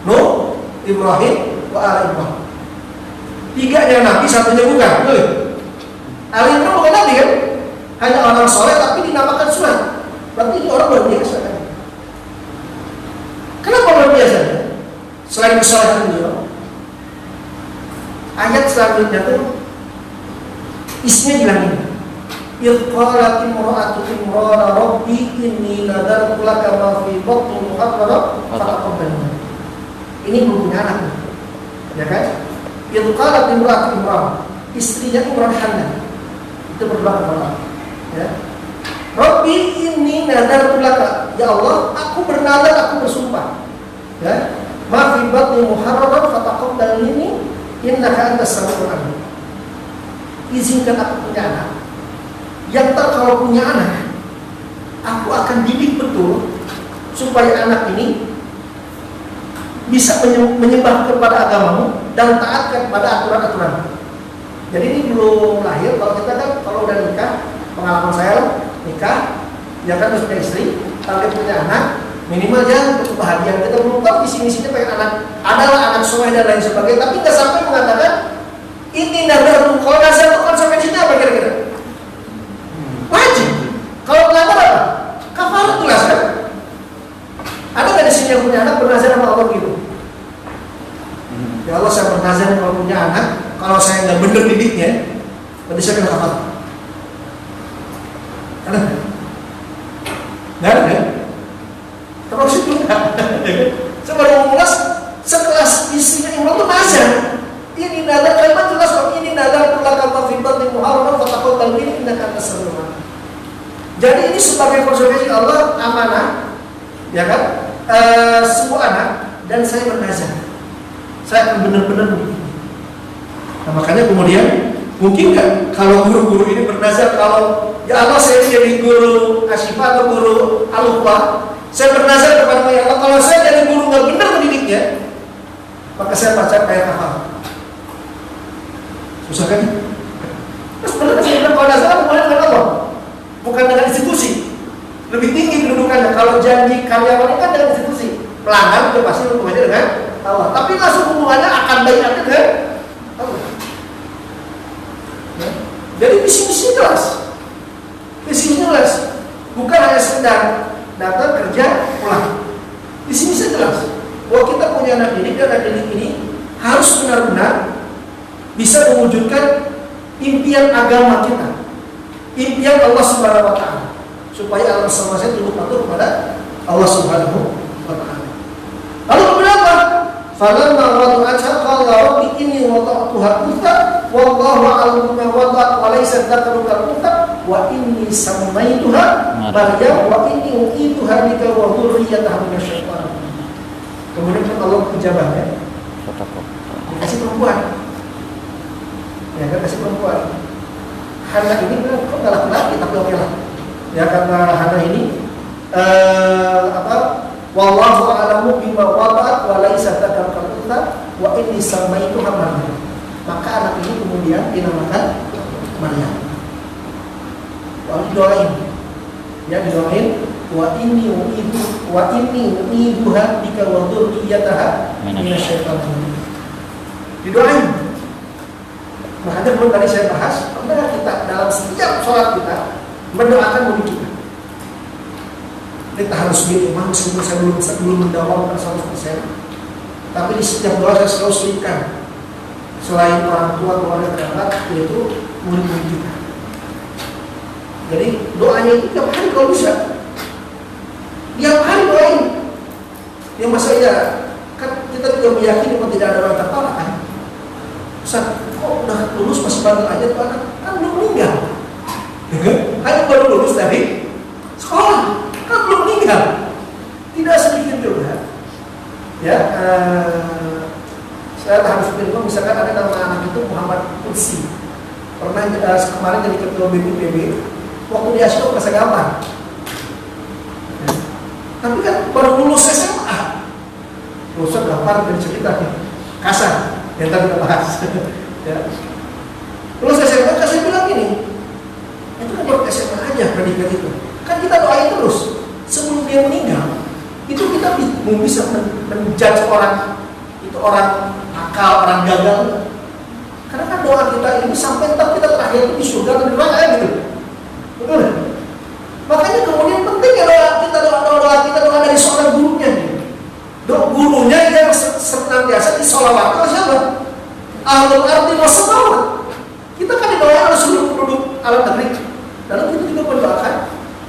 Nuh, Ibrahim, wa ala Ibrahim. 3 nabi, 1-nya bukan. Al-Imran bukan nabi kan? Hanya orang soleh tapi dinamakan surat. Berarti ini orang luar biasa kan? Kenapa luar biasa? Selain kesolehan beliau, ayat selanjutnya itu isinya bilang ini. Iqalat imra'atu imrana rabbi inni nadartu laka ma fi batni muharrara fataqabbal. Ini belum punya anak. Ya kan? Iqalat imra'atu imran, istrinya Imran Hanna. Itu berdoa kepada Allah. Ya. Rabbi inni nadartu laka. Ya Allah, aku bernadar, aku bersumpah. Ya. Ma fi batni muharrara fataqabbal minni innaka antas samiul alim. Izinkan aku punya anak. Yang tak kalau punya anak, aku akan didik betul supaya anak ini bisa menyembah kepada agamamu dan taat kepada aturan-aturan. Jadi ini belum lahir. Kalau kita kan kalau udah nikah, pengalaman saya nikah, ya kan harus punya istri, target punya anak, minimal jangan untuk kebahagiaan. Kita belum tahu visi-misinya pengen anak adalah anak soleh dan lain sebagainya, tapi nggak sampai mengatakan ini nazar. Kalau nazar itu konsekuensinya apa kira-kira? Wajib. Kalau melanggar apa? Kafarat jelas kan? Ada nggak di sini yang punya anak bernazar sama Allah gitu? Ya Allah, saya bernazar kalau punya anak, kalau saya nggak bener didiknya, berarti saya kena kafarat. Ada nggak? Nggak ada kan? Terus itu nggak. Saya baru mengulas sekelas istrinya Imran itu nazar. Ini nazar kalimat jelas kok. Ini nazar berlakar mafibat yang muharram fatakul talbini indah kata seruan. Jadi ini sebagai konsekuensi Allah amanah, ya kan? Sebuah anak dan saya bernazar. Saya akan benar-benar begini. Nah makanya kemudian mungkin nggak kalau guru-guru ini bernazar kalau ya Allah saya jadi guru Asyifa atau guru Al-Uqbah, saya bernazar kepada ya Allah kalau saya jadi guru nggak benar mendidiknya, maka saya baca kayak apa? Susah kan? Terus benar saya bilang kalau nazar hubungannya dengan Allah, bukan dengan institusi. Lebih tinggi kedudukannya. Kalau janji karyawan kan dengan institusi, pelanggan itu pasti hubungannya dengan Allah. Tapi langsung hubungannya akan baiknya dengan Allah. Ya. Jadi visi-misi jelas. Visi jelas. Bukan hanya sekedar datang kerja pulang. Visi-misi jelas. Bahwa kita punya anak didik dan anak didik ini harus benar-benar bisa mewujudkan impian agama kita, impian Allah Subhanahu Wa Taala, supaya alam semesta tunduk patuh kepada Allah Subhanahu Wa Taala. Lalu berapa? Falamma wada'atha qala rabbi inni wada'tuha untha wallahu a'lamu bima wada'at wa laysa dzakaru kal untha wa inni sammaituha Maryam wa inni u'idtuha bika wa dzurriyyataha minasyaitonir rajim. Kemudian Allah ijabahnya kasih perempuan. Ya kan, kasih perempuan. Hana ini kok enggak laki-laki tapi oke lah. Ya karena Hana ini wallahu a'lamu bima wada'at wa laysa dzakaru kal untha wa inni sammaituha Maryam. Maka anak ini kemudian dinamakan Maryam. Lalu didoain. Ya didoain wa inni u'iduha bika wa dzurriyyataha minasyaitonir rajim. Didoain. Makanya belum tadi saya bahas, bagaimana kita dalam setiap sholat kita mendoakan murid kita. Kita harus gitu, memang saya belum mendawamkan 100%. Tapi di setiap doa saya selalu selipkan selain orang tua, keluarga terdekat, yaitu murid-murid kita. Jadi doanya itu tiap hari kalau bisa, tiap hari doain. Yang masa ya kan kita juga meyakini bahwa tidak ada orang tertolak kan. Ustaz, kok udah lulus masih bandel aja tuh anak? Kan belum meninggal. Hanya baru lulus dari sekolah, kan belum meninggal. Tidak sedikit juga. Ya, saya harus bilang misalkan ada nama anak itu Muhammad Kursi. Pernah kemarin jadi ketua BPPB. Waktu di Asyik merasa gampang. Ya. Tapi kan baru lulus SMA. Lulusnya gampang dari cerita nih. Kasar. Yang tadi kita bahas. Ya. Lulus SMA kan saya bilang gini, itu kan baru SMA aja predikat itu. Kan kita doain terus sebelum dia meninggal. Itu kita bisa menjudge orang itu orang nakal, orang gagal. Karena kan doa kita ini sampai entah kita terakhir itu di surga atau di neraka gitu. Betul? Makanya kemudian penting ya doa kita doa dari seorang gurunya. Gurunya yang senantiasa disolawatkan siapa? Ahlul ardi wassamawat. Kita kan didoakan oleh seluruh penduduk alam negeri. Lalu kita juga mendoakan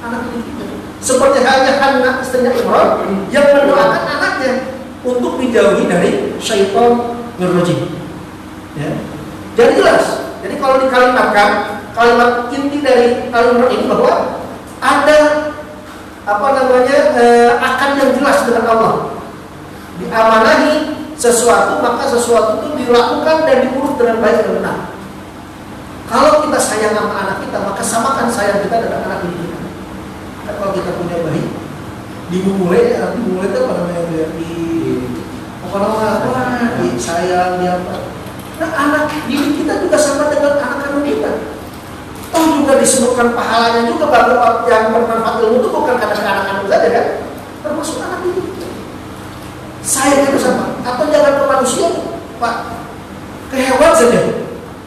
anak kita. Seperti halnya Hana istrinya Imran yang mendoakan anaknya untuk dijauhi dari syaitan nirrajim. Ya. Jadi jelas. Jadi kalau dikalimatkan, kalimat inti dari Al-Imran ini bahwa ada akan yang jelas dengan Allah. Diamanahi sesuatu, maka sesuatu itu dilakukan dan diurus dengan baik dan benar. Kalau kita sayang sama anak kita, maka samakan sayang kita dengan anak kita. Kan kalau kita punya bayi, dimulai itu apa namanya dia di sayang dia apa? Nah anak didik kita juga sama dengan anak kandung kita. Toh juga disebutkan pahalanya juga bagi yang bermanfaat ilmu itu Atau jangan ke manusia, Pak, ke hewan saja.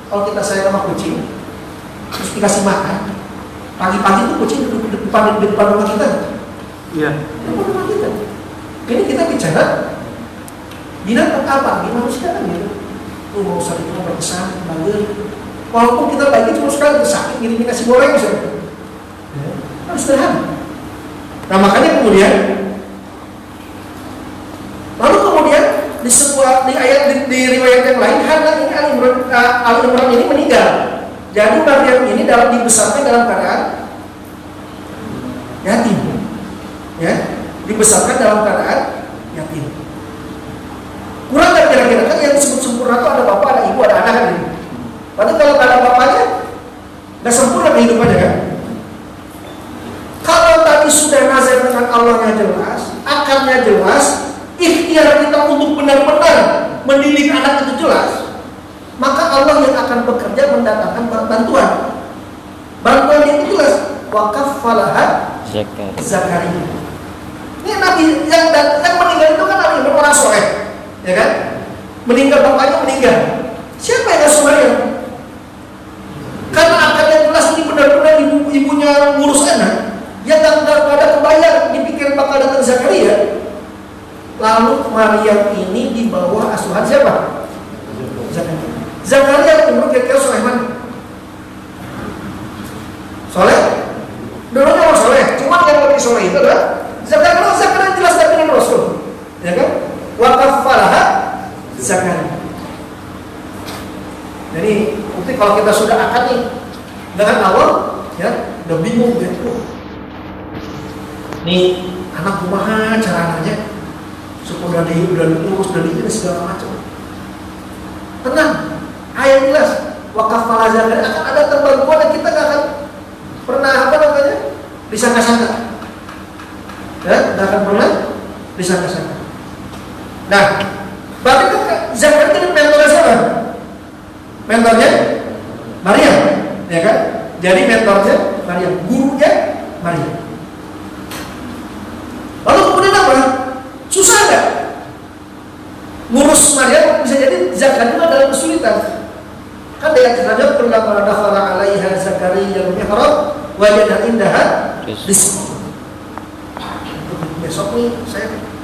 Kalau kita sayang sama kucing, terus dikasih makan, pagi-pagi itu kucing duduk di depan rumah kita. Iya. Di depan rumah kita. Ini kita bicara binatang apa? Di manusia kan gitu. Tuh mau usah itu berkesan, bagus. Walaupun kita bagi cuma sekali sakit ngirimin nasi goreng misalnya. Harus sederhana. Nah makanya kemudian, lalu kemudian di ayat di riwayat yang lain, Hana ini Al-Imran ini meninggal. Jadi Maryam ini dibesarkan dalam keadaan yatim, ya, dibesarkan dalam keadaan yatim. Kurang nggak kira-kira kan yang disebut sempurna itu ada bapak, ada ibu, ada anak kan? Berarti kalau nggak ada bapaknya, nggak sempurna kehidupannya kan? Kalau tadi sudah nazar dengan Allahnya jelas, akarnya jelas, ikhtiar kita untuk benar-benar mendidik anak itu jelas, maka Allah yang akan bekerja mendatangkan bantuan. Bantuan itu jelas. Wakaf falahat Zakaria. Ini Nabi yang meninggal itu kan Nabi orang soleh, ya kan? Meninggal bapaknya meninggal. Siapa yang soleh? Karena akarnya jelas ini benar-benar ibunya ngurus anak. Yang nggak ada kebayang dipikir bakal datang Zakaria. Lalu Maryam ini di bawah asuhan siapa? Zakaria. Zakaria umur kira-kira soleh mana? Soleh? Dulunya orang soleh. Cuma yang lebih soleh itu adalah Zakaria. Zakaria jelas dengan Rasul, ya kan? Wakaf falaha Zakaria. Jadi, nanti kalau kita sudah akan nih dengan awal, ya, udah bingung gitu. Nih anak kumaha cara anaknya supaya udah diurus, udah diurus segala macam. Tenang, ayat jelas. Wakaf falaha Zakaria akan ada terbantuan dan kita gak akan pernah disangka-sangka. Ya, gak akan pernah disangka-sangka. Nah, berarti kan Zakaria itu mentornya siapa? Mentornya Maryam, ya kan? Jadi mentornya Maryam, gurunya Maryam. Lalu kemudian apa? Susah nggak? Ngurus Maryam bisa jadi Zakaria dalam kesulitan. Kan dia terhadap kullama dakhala 'alaiha Zakaria al-mihrab wajada indaha rizqa. Besok nih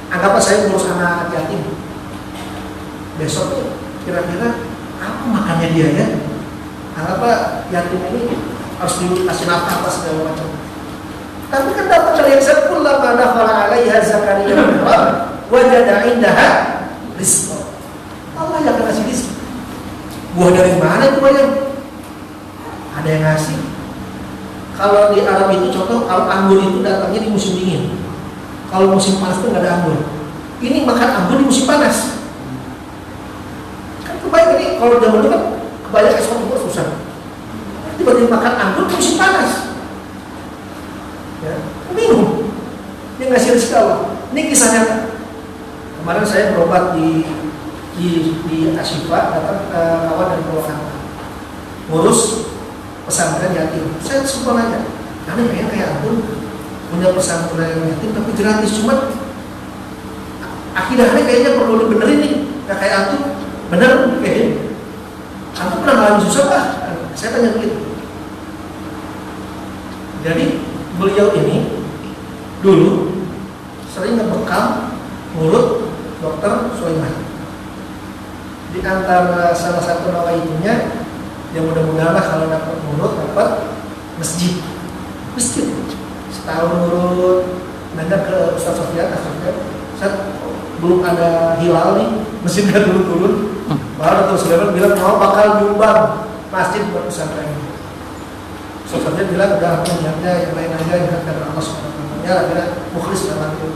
anggaplah saya ngurus anak yatim. Besok nih kira-kira apa makannya dia ya? Anggaplah yatim ini harus dikasih nafkah apa segala macam. Tapi kan dapat dari yang sepul lama dakhala 'alaiha Zakaria al-mihrab wajada indaha rizqa. Allah yang akan kasih rizki. Buah dari mana itu banyak? Ada yang ngasih. Kalau di Arab itu contoh, kalau anggur itu datangnya di musim dingin. Kalau musim panas itu nggak ada anggur. Ini makan anggur di musim panas. Kan kebayang ini kalau zaman dulu kan kebanyakan ekspor itu susah. Tiba-tiba makan anggur di musim panas. Ya, bingung. Dia ngasih rezeki Allah. Ini kisahnya. Kemarin saya berobat di Asyifa, datang kawan dari Purwakarta ngurus pesantren yatim. Saya sempat nanya, aneh pengen kayak aku punya pesantren yatim tapi gratis, cuma akidahnya kayaknya perlu dibenerin nih, nggak kayak aku bener kayaknya. Aku pernah ngalamin susah Pak? Saya tanya begitu. Jadi beliau ini dulu sering ngebekal mulut Dr. Sulaiman. Di antara salah satu nawaitunya, yang mudah-mudahan kalau dapat mulut dapat masjid. Setahun nurut, nanya ke Ustaz Sofian, Ustaz belum ada hilal nih, masjid nggak turun-turun. Baru Dr. Sulaiman bilang mau bakal nyumbang masjid buat pesantren. Ustaz Sofian bilang udah niatnya yang lain aja, yang karena Allah SWT. Ya, akhirnya mukhlis dalam itu.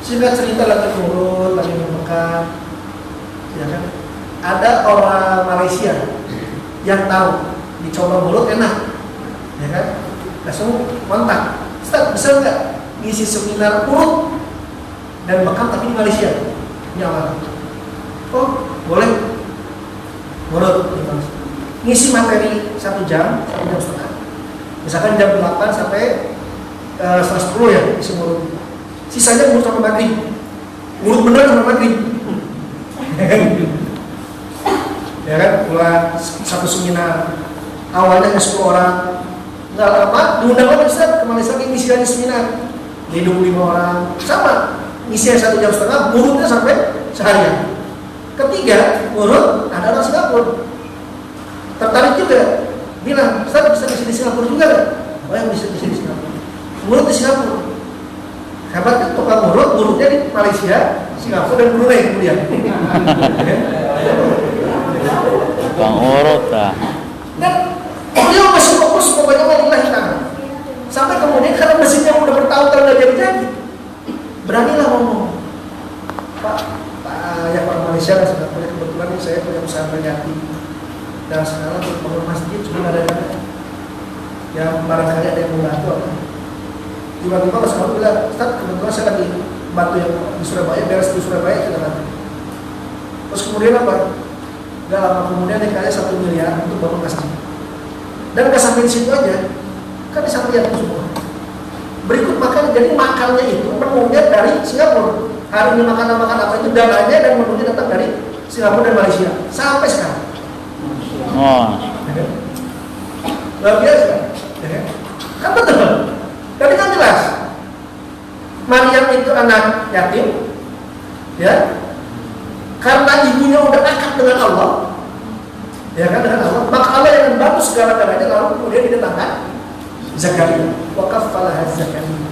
Sehingga cerita lagi nurut, lagi memekar. Ya kan? Ada orang Malaysia yang tahu dicoba mulut enak, ya kan? Langsung kontak, Ustaz bisa nggak ngisi seminar urut dan bekam tapi di Malaysia? Ini awal. Oh boleh, urut ngisi materi 1 jam, 1 jam setengah. Misalkan jam 8 sampai 10 ya isi urut. Sisanya urut sampai maghrib, urut bener sampai maghrib. Ya kan, mulai satu seminar awalnya 10 orang, nggak lama diundang lagi Ustaz ke Malaysia ngisi seminar, jadi 25 orang, sama ngisi 1,5 jam, ngurutnya sampai seharian. Ketiga ngurut ada orang Singapura, tertarik juga, bilang Ustaz bisa ngisi di Singapura juga kan? Oh yang bisa ngisi di Singapura, ngurut di Singapura. Hebat kan tukang ngurutnya di Malaysia, Singapura dan Brunei kemudian. Bang urut lah. Dan beliau masih fokus pokoknya walillahi ta'ala. Sampai kemudian karena mesinnya udah bertahun-tahun gak jadi-jadi, beranilah ngomong, Pak ya Pak Malaysia lah Singapura, kebetulan ini saya punya pesantren yatim dan sekarang bangun masjid cuma ada yang barangkali ada yang membantu. Tiba-tiba Mas Kamu bilang, Ustaz kebetulan saya lagi bantu yang di Surabaya, beres di Surabaya kita nanti. Terus kemudian apa? Gak lama kemudian dikasih 1 miliar untuk bangun masjid. Dan gak sampai di situ aja, kan di samping itu semua. Berikut makan, jadi makannya itu menunya dari Singapura. Hari ini makan apa itu dananya dan menunya datang dari Singapura dan Malaysia sampai sekarang. Oh, Luar biasa, kan betul. Tadi kan jelas, Maryam itu anak yatim, ya. Karena ibunya udah akad dengan Allah, ya kan, dengan Allah, maka Allah yang membantu segala-galanya. Lalu kemudian didatangkan Zakaria, wakaf falah Zakaria.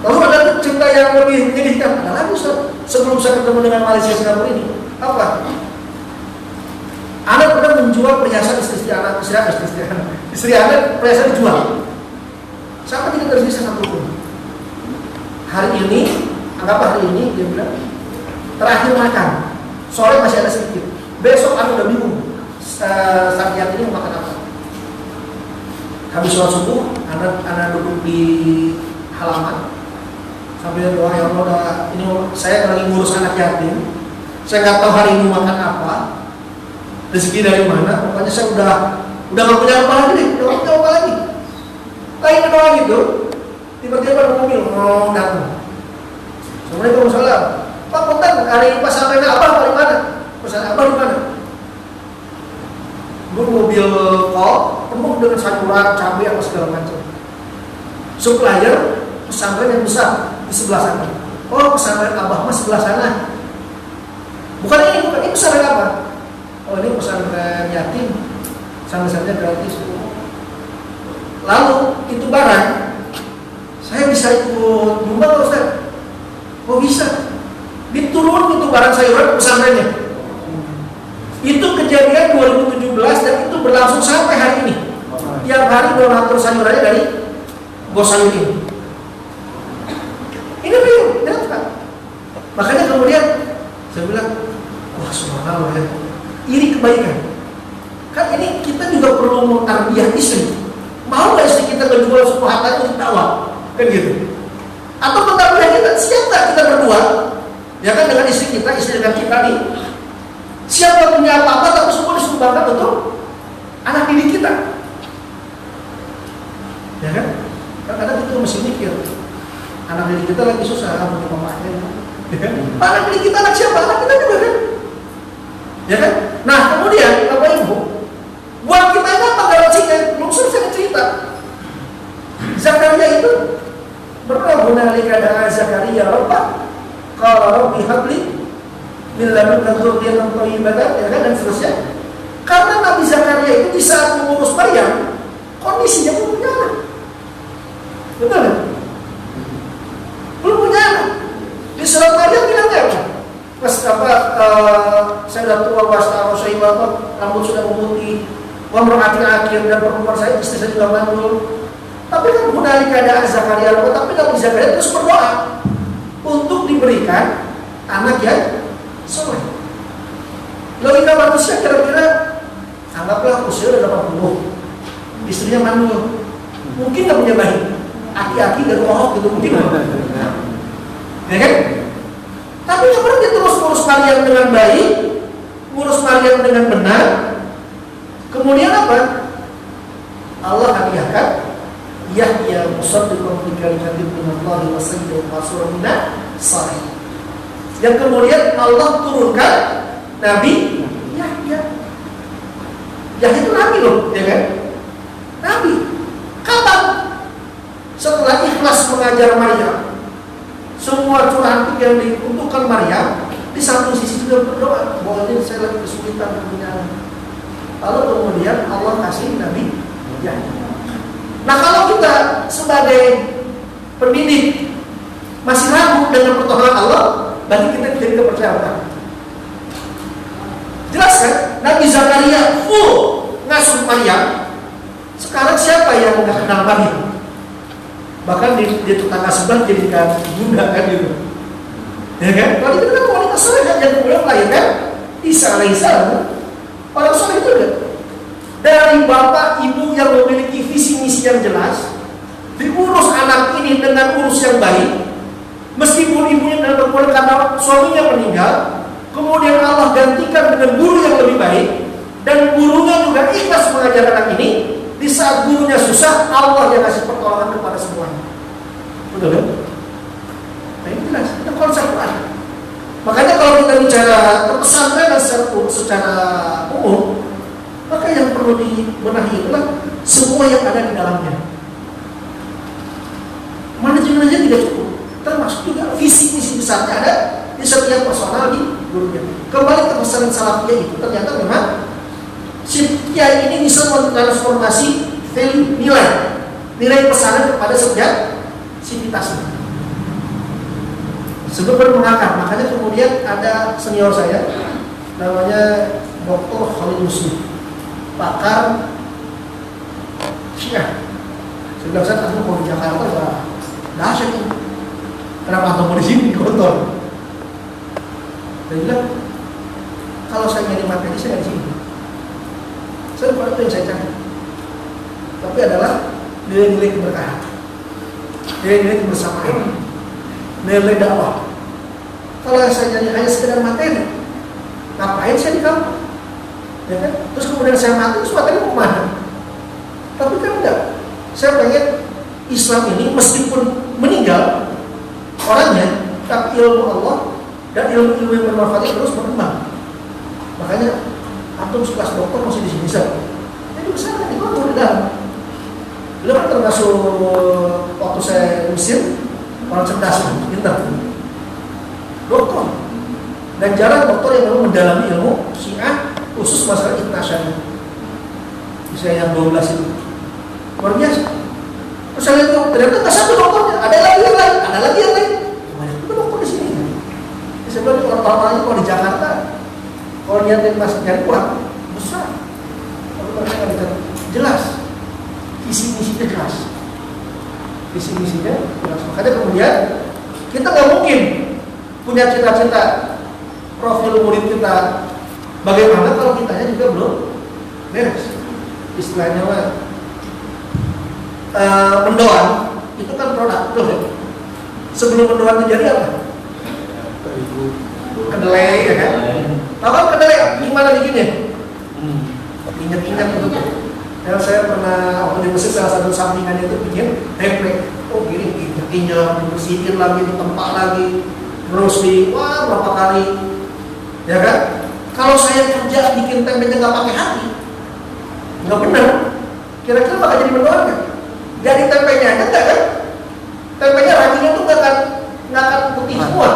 Lalu ada cerita yang lebih menyedihkan, ada lagi sebelum saya ketemu dengan Malaysia Singapura ini, apa? Anak pernah menjual perhiasan istri anak perhiasan dijual, sampai tidak tersisa satu pun. Hari ini, anggap hari ini dia bilang, terakhir makan, sore masih ada sedikit. Besok aku udah bingung, saat ini mau makan apa. Habis sholat subuh, anak duduk di halaman sambil doa, ya Allah, ini saya lagi ngurus anak yatim, saya nggak tahu hari ini makan apa, rezeki dari mana. Pokoknya saya udah nggak punya apa lagi nih, udah nggak punya apa lagi. Lagi berdoa gitu, tiba-tiba ada mobil datang. Assalamualaikum warahmatullahi. Pak Punten, hari pas sampai Abah di mana? Pesan Abah di mana? Gue mobil kol penuh dengan sayuran, cabai, apa segala macam. Supplier pesantren yang besar di sebelah sana. Oh, pesantren Abah mas sebelah sana. Bukan ini pesantren apa? Oh, ini pesantren yatim. Sama-sama gratis. Lalu itu barang, saya bisa ikut nyumbang Ustaz. Oh bisa. Diturun itu barang sayuran pesantrennya. Itu kejadian 2017 dan itu berlangsung sampai hari ini. Tiap hari donatur sayurannya dari bos sayur ini. Ini real, kan? Makanya kemudian saya bilang, wah subhanallah ya, iri kebaikan. Kan ini kita juga perlu mentarbiyah istri. Mau nggak istri kita menjual semua hartanya untuk dakwah, kan gitu? Atau mentarbiyah kita, siap nggak kita berdua? Ya kan dengan istri dengan kita nih, siap gak punya apa-apa tapi semua disumbangkan untuk anak didik kita. Ya kan? Kadang-kadang kita mesti mikir, anak didik kita lagi susah punya mamanya. Ya kan? Anak didik kita anak siapa? Anak kita juga kan? Ya kan? Nah kemudian Bapak Ibu, buat kita ini apa garansinya? Belum selesai cerita. Zakaria itu berdoa hunalika da'a Zakaria rabbah qala rabbi habli min ladunka dzurriyyatan thayyibatan, ya kan, dan seterusnya. Karena Nabi Zakaria itu di saat mengurus Maryam kondisinya belum punya anak. Betul kan? Belum punya anak. Di surat Maryam bilangnya apa? Pas saya sudah tua, wasta rosaibah, rambut sudah memutih, wamro'atin akhir, dan perempuan saya istri saya juga mandul. Tapi kan hunalika da'a Zakaria, tapi Nabi Zakaria terus berdoa untuk diberikan anak yang soleh. Logika manusia kira-kira, anggaplah usia udah 80, istrinya mandul, mungkin nggak punya bayi, aki-aki dan orang gitu mungkin, ya kan? Tapi nggak pernah dia terus ngurus Maryam dengan baik, ngurus Maryam dengan benar. Kemudian apa? Allah hadiahkan Yahya musaddiqan bi kalimatin minallahi wa sayyidan rasulun minna salih. yang kemudian Allah turunkan Nabi Yahya. Yahya itu Nabi loh, ya kan? Nabi. Kapan? Setelah ikhlas mengajar Maryam, semua curahan yang diuntukkan Maryam, di satu sisi juga berdoa bahwa ini saya lagi kesulitan punya. Lalu kemudian Allah kasih Nabi Yahya. Nah, kalau kita sebagai pendidik masih ragu dengan pertolongan Allah, bagi kita jadi kepercayaan. Jelas kan? Nabi Zakaria full ngasuh Maryam. Sekarang siapa yang nggak kenal Maryam? Bahkan di tetangga sebelah jadikan bunda kan gitu. Ya kan? Kalau kita kan wanita soleh yang kemudian melahirkan Isa alaihissalam. Orang soleh juga. Dari bapak ibu yang memiliki visi misi yang jelas, diurus anak ini dengan urus yang baik, meskipun ibunya dalam kemudian karena suaminya meninggal, kemudian Allah gantikan dengan guru yang lebih baik, dan gurunya juga ikhlas mengajar anak ini. Di saat gurunya susah, Allah yang kasih pertolongan kepada semuanya. Betul kan? Nah, ini jelas, itu konsep Quran. Makanya kalau kita bicara pesantren secara umum, maka yang perlu dibenahi adalah semua yang ada di dalamnya. Manajemennya tidak cukup, termasuk juga visi misi besarnya ada di setiap personal di gurunya. Kembali ke pesan salafiyah itu, ternyata memang si kiai ini bisa mentransformasi value nilai pesanan kepada setiap sivitasnya. Sebelum mengangkat, makanya kemudian ada senior saya namanya Dr. Khalid Muslim, pakar Syiah. Saya bilang, saya tahu kalau di Jakarta ya dahsyat ini. Kenapa atau di sini di kantor? Dia bilang, kalau saya nyari materi saya di sini. Saya bukan itu yang saya cari, tapi adalah nilai-nilai keberkahan, nilai-nilai kebersamaan, nilai dakwah. Kalau saya jadi hanya sekedar materi, ngapain saya di kampus? Ya kan? Terus kemudian saya mati, terus materi mau kemana? Tapi kan enggak. Saya pengen Islam ini meskipun meninggal orangnya, tapi ilmu Allah dan ilmu yang bermanfaat terus berkembang. Makanya antum sekelas dokter masih di sini saya. Jadi besar kan itu di dalam. Beliau kan termasuk waktu saya Mesir orang cerdas, pintar, dokter. Dan jarang dokter yang memang mendalami ilmu Syiah khusus masalah internasional. Misalnya yang 12 itu luar biasa. Terus saya lihat ternyata nggak satu dokternya, ada lagi yang lain, ada lagi yang lain. Banyak juga dokter di sini. Jadi saya bilang orang-orang kalau di Jakarta, kalau niatin masih nyari uang besar, kalau mereka nggak jelas, visi misinya jelas, visi misinya jelas. Makanya kemudian kita nggak mungkin punya cita-cita profil murid kita bagaimana kalau kitanya juga belum beres. Istilahnya mendoan itu kan produk, betul ya? Sebelum mendoan terjadi apa? Kedelai, ya kan? Tahu kan kedelai gimana bikinnya? Ingat-ingat itu. Ya, saya pernah waktu di Mesir salah satu sampingan itu bikin tempe. Oh gini, injak, dibersihin lagi, ditempa lagi, terus berapa kali, ya kan? Kalau saya kerja bikin tempenya nggak pakai hati, nggak benar. Kira-kira bakal jadi mendoan nggak? Dari tempenya aja enggak kan? Tempenya raginya tuh nggak akan putih semua,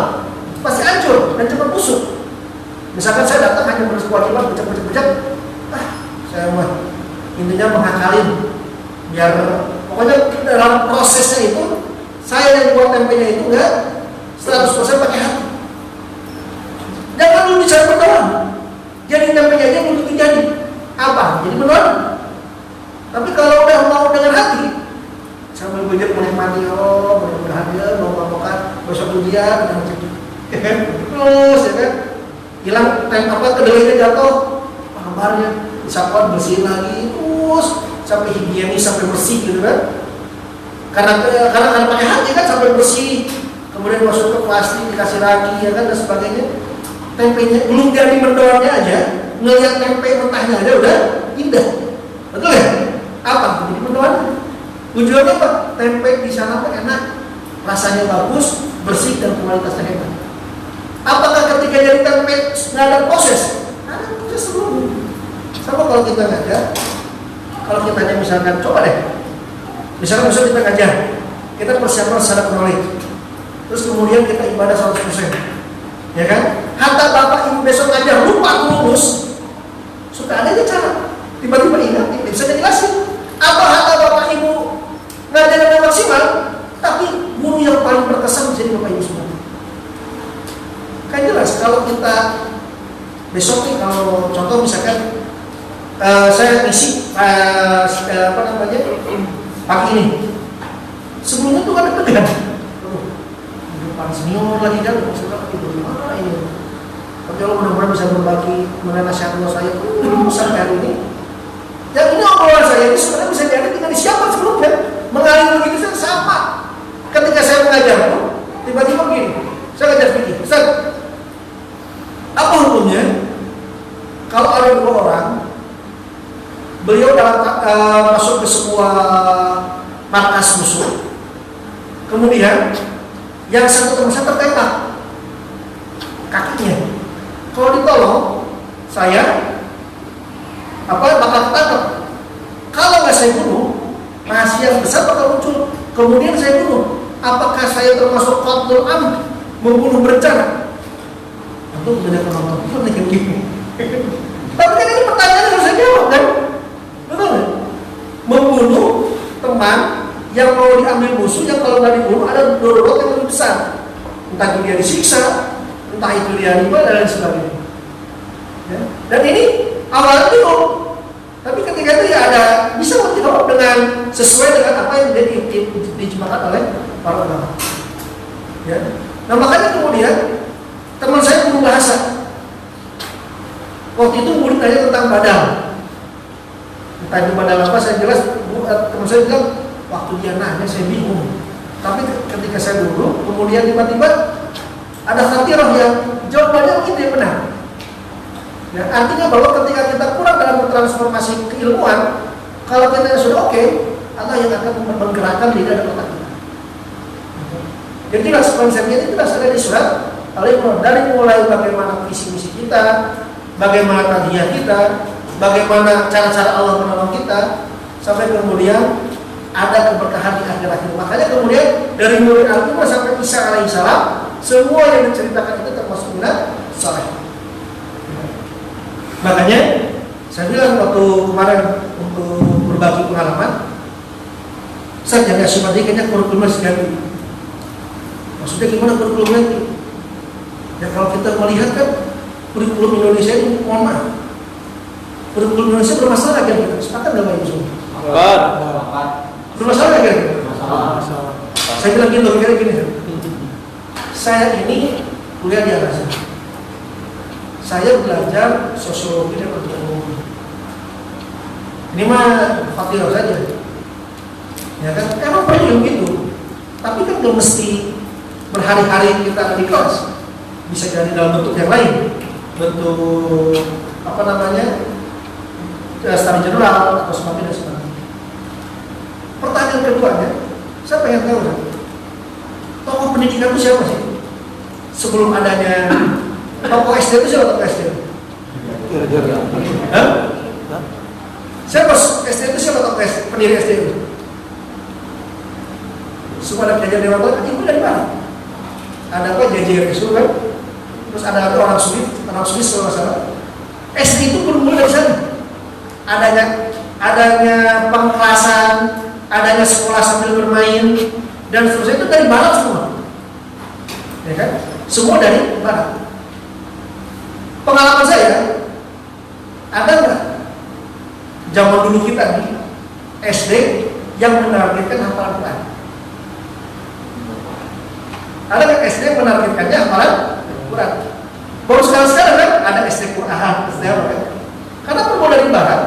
pasti hancur dan cepat busuk. Misalkan saya datang hanya bersebuah becek-becek, saya mah intinya mengakalin biar pokoknya dalam prosesnya itu saya yang buat tempenya itu enggak 100% pakai hati. Jangan dulu bicara mendoan, jadi tempenya aja belum jadi apa? Jadi mendoan. Tapi kalau udah mau dengan hati, sambil belajar menikmati, oh mudah-mudahan dia mau besok ujian dan macam itu, terus ya kan, hilang kedelainya jatuh, kabarnya disapuan bersihin lagi, terus sampai higienis sampai bersih gitu kan, karena pakai hati kan sampai bersih, kemudian masuk ke plastik dikasih lagi ya kan dan sebagainya. Tempenya belum jadi mendoannya aja, ngelihat tempe mentahnya aja udah indah, betul ya? Apa? Jadi mendoan. Tujuannya apa? Tempe di sana enak, rasanya bagus, bersih dan kualitasnya hebat. Apakah ketika jadi tempe nggak ada proses? Ada proses sebelumnya. Sama kalau kita ngajar, kalau kita hanya misalkan coba deh, misalkan besok kita ngajar, kita persiapan secara knowledge, terus kemudian kita ibadah 100%, ya kan? Hatta bapak ibu besok ngajar lupa lulus, suka ada aja cara, tiba-tiba ingat, tidak bisa dijelasin. Atau hatta bapak ibu ngajar dengan maksimal, tapi guru yang paling berkesan menjadi bapak ibu semua. Kan jelas kalau kita besok nih, kalau contoh misalkan saya ngisi pagi ini, sebelumnya tuh ada tegang, depan senior lagi kan, maksudnya gimana ini? Tapi kalau mudah-mudahan bisa berbagi mengenai nasihat saya sampai hari ini. Yang ini obrolan saya ini sebenarnya bisa jadi tinggal disiapkan sebelumnya, mengalir begitu sama. Ketika saya mengajar, tiba-tiba begini, saya ngajar fikih, Ustaz, apa hukumnya kalau ada 2 orang, beliau masuk ke sebuah markas musuh, kemudian yang satu teman saya tertembak kakinya. Kalau ditolong, saya bakal ketangkep. Kalau nggak saya bunuh, rahasia yang besar bakal muncul. Kemudian saya bunuh. Apakah saya termasuk qatlul amd, membunuh berencana? Tentu beda penonton dengan gini. Tapi kan ini pertanyaan yang harus saya jawab kan? Betul nggak? Membunuh teman yang mau diambil musuh, yang kalau nggak dibunuh ada darurat yang lebih besar. Entah itu dia disiksa, entah itu dia riba dan lain sebagainya. Ya? Dan ini awalnya bingung, tapi ketika itu ya ada bisa menjawab dengan sesuai dengan apa yang dijemahkan oleh para ulama. Ya? Nah makanya kemudian teman saya guru bahasa, waktu itu murid tanya tentang badal. Entah itu badal apa, saya jelas teman saya bilang waktu dia nanya saya bingung. Tapi ketika saya duduk, kemudian tiba-tiba ada khatirah yang jawabannya mungkin dia benar. Ya, artinya bahwa ketika kita kurang dalam transformasi keilmuan, kalau kita sudah oke, Allah yang akan menggerakkan lidah dan otak kita. Jadi jelas konsepnya itu jelas ada di surat Al-Imran, dari mulai bagaimana visi misi kita, bagaimana tadhiyah kita, bagaimana cara-cara Allah menolong kita, sampai kemudian ada keberkahan di akhir-akhir. Makanya kemudian dari mulai Al-Quran sampai Isa alaihissalam, semua yang diceritakan itu termasuk minat saleh. Makanya saya bilang waktu kemarin untuk berbagi pengalaman, saya jaga simpati kayaknya kurikulum harus ganti. Maksudnya gimana kurikulum ganti? Ya kalau kita melihat kan kurikulum Indonesia ini, mohon maaf, kurikulum Indonesia bermasalah kan kita? Sepakat nggak Pak Ibu semua? Bermasalah kan? Saya bilang gini, kira-kira gini. Saya ini kuliah di Al-Azhar. Saya belajar sosiologi dan antropologi. Ini mah fakir saja. Ya kan? Emang banyak gitu. Tapi kan belum mesti berhari-hari kita di kelas. Bisa jadi dalam bentuk yang lain. Bentuk studi general atau sebagainya. Pertanyaan keduanya, saya pengen tahu tokoh pendidikan itu siapa sih? Sebelum adanya tokoh SD itu siapa tokoh SD? Siapa SD itu siapa tokoh SD? Pendiri SD itu? Semua ada Jajar Dewata, itu dari mana? Ada apa Jajar itu kan? Terus ada orang Swiss kalau nggak salah. SD itu bermula dari sana. Adanya pengkelasan, adanya sekolah sambil bermain dan seterusnya itu dari barat semua, ya kan? Semua dari barat. Pengalaman saya, ada nggak zaman dulu kita di SD yang menargetkan hafalan Quran? Ada nggak SD yang menargetkannya hafalan Quran? Baru sekarang kan ada SD Quran, SD apa kan? Karena bermula dari barat.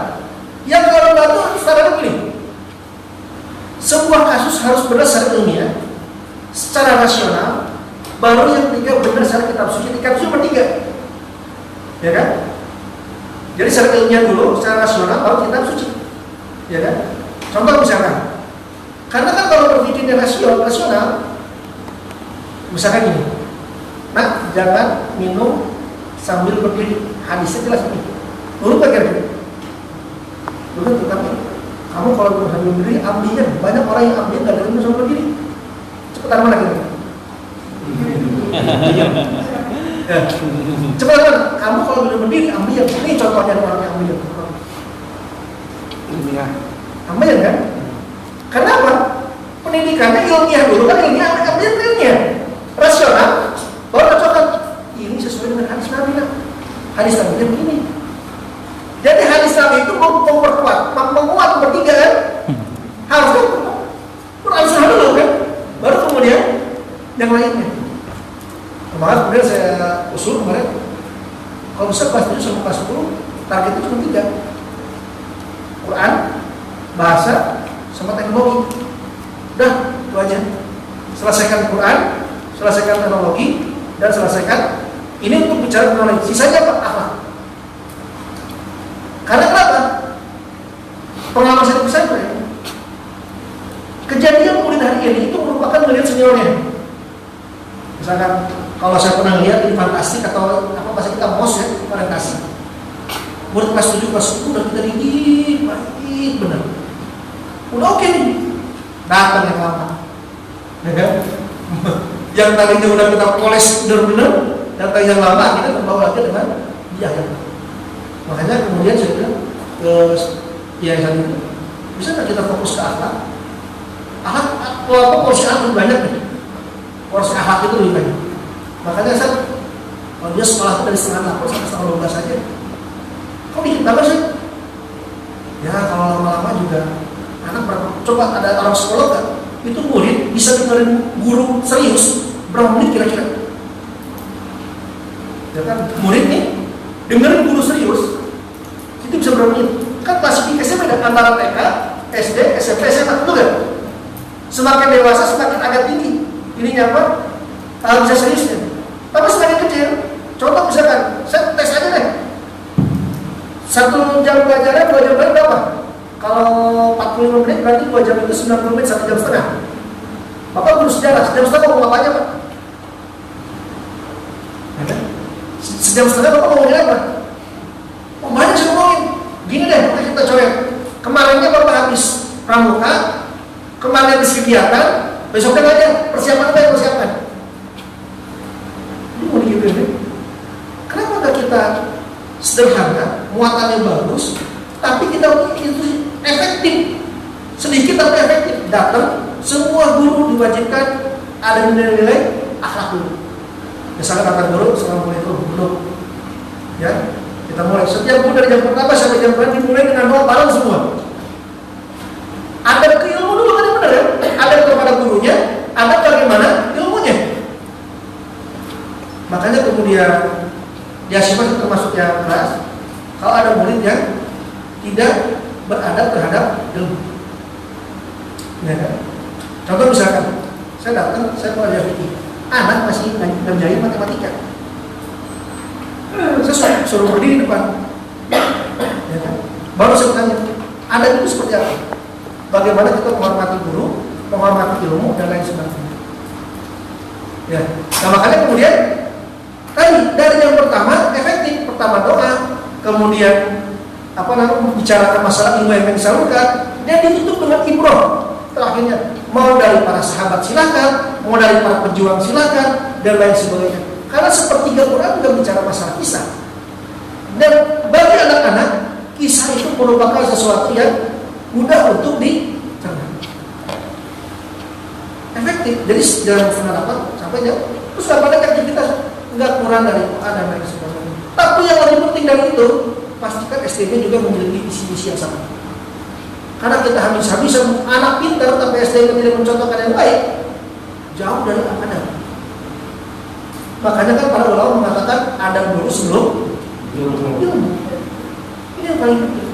Yang kalau nggak tuh sekarang begini. Sebuah kasus harus berdasar ilmiah, secara rasional, baru yang ketiga berdasar kitab suci. Kitab suci bertiga, ya kan? Jadi secara ilmiah dulu, secara rasional, baru kitab suci, ya kan? Contoh misalkan, karena kan kalau berpikirnya rasional, misalkan gini, nah jangan minum sambil berdiri. Hadisnya jelas ini. Nurut gak kira-kira? Nurut, tetapi kamu kalau minum sambil berdiri, ambiyan. Banyak orang yang ambiyan gak ada minum sambil berdiri. Cepetan mana kira? Cepetan mana? Kamu kalau minum berdiri, ambiyan. Ini contohnya orang yang ambiyan. Ambiyan kan? Kenapa? Pendidikannya ilmiah dulu kan, ilmiah ambiyan ilmiah. Rasional, baru cocokan. Ini sesuai dengan hadis Nabi kan? Hadis Nabi begini. Jadi hadis Nabi itu memperkuat, menguat bertiga kan? Harusnya Quran Sunnah dulu kan? Baru kemudian yang lainnya. Kemarin kemudian saya usul kemarin, kalau bisa kelas 7 sampai kelas 10 targetnya cuma 3: Quran, bahasa, sama teknologi. Udah, itu aja. Selesaikan Quran, selesaikan teknologi, dan selesaikan ini untuk bicara teknologi. Sisanya apa? Akhlak. Karena kenapa? Pengalaman saya di pesantren, kejadian murid hari ini itu merupakan melihat seniornya. Misalkan kalau saya pernah lihat di fantastik atau apa bahasa kita mos ya, orientasi. Murid kelas 7, kelas 10 udah kita didik, baik benar. Udah oke nih. Datang yang lama. Ya kan? Yang tadinya udah kita poles benar-benar, datang yang lama kita terbawa lagi dengan dia. Makanya kemudian saya bilang ke yayasan itu, bisa nggak kita fokus ke akhlak? Akhlak, walaupun porsi akhlak lebih banyak nih, porsi akhlak itu lebih banyak. Makanya saya, kalau dia sekolah itu dari setengah 8 sampai setengah 12 saja, kok dikit banget sih? Ya kalau lama-lama juga anak berapa? Coba ada orang sekolah kan, itu murid bisa dengerin guru serius berapa menit kira-kira? Ya kan, murid nih dengerin guru serius itu bisa berapa menit? Kan klasifikasinya beda antara TK, SD, SMP, SMA, betul kan? Semakin dewasa semakin agak tinggi. Ininya apa? Bisa seriusnya. Tapi semakin kecil, contoh misalkan, saya tes aja deh. 1 jam pelajaran, 2 jam pelajaran berapa? Kalau 45 menit berarti 2 jam itu 90 menit 1 jam setengah. Bapak guru sejarah, sejam setengah mau ngomong apa aja Pak? Sejam setengah Bapak ngomongin apa? Oh banyak sih ngomongin. Gini deh, kita coret. Kemarinnya Bapak habis pramuka, kemarin habis kegiatan, besoknya aja persiapan apa yang persiapan? Ini mau digituin. Kenapa enggak kita sederhana, muatannya bagus, tapi kita itu efektif, sedikit tapi efektif. Datang, semua guru diwajibkan ada nilai-nilai akhlak dulu. Misalnya kata guru, assalamualaikum, belum. Ya, kita mulai. Setiap guru dari jam pertama sampai jam berapa dimulai dengan doa bareng semua. Ada ke ilmu dulu kan benar ya? Ada kepada gurunya, ada bagaimana ilmunya. Makanya kemudian dia siapa termasuk yang keras. Kalau ada murid yang tidak beradab terhadap ilmu, ya kan? Contoh misalkan, saya datang, saya pelajar fikih, anak masih ngerjain matematika, saya suruh berdiri di depan, ya kan? Baru saya tanya, adab itu seperti apa? Bagaimana kita menghormati guru, menghormati ilmu dan lain sebagainya. Ya, nah makanya kemudian tadi dari yang pertama efektif, pertama doa, kemudian bicarakan masalah ilmu yang disalurkan, dan ditutup dengan ibroh. Terakhirnya mau dari para sahabat silakan, mau dari para pejuang silakan, dan lain sebagainya. Karena sepertiga Quran juga bicara masalah kisah. Dan bagi anak-anak, kisah itu merupakan sesuatu yang mudah untuk dicerna. Efektif. Jadi dalam setengah 8 sampai jam, terus dapatnya aktivitas nggak kurang dari Quran dan lain sebagainya. Tapi yang lebih penting dari itu, pastikan SD-nya juga memiliki visi-misi yang sama. Karena kita habis-habisan anak pintar tapi SD-nya tidak mencontohkan yang baik, jauh dari adab. Makanya kan para ulama mengatakan adab dulu sebelum ilmu. Ini yang paling penting.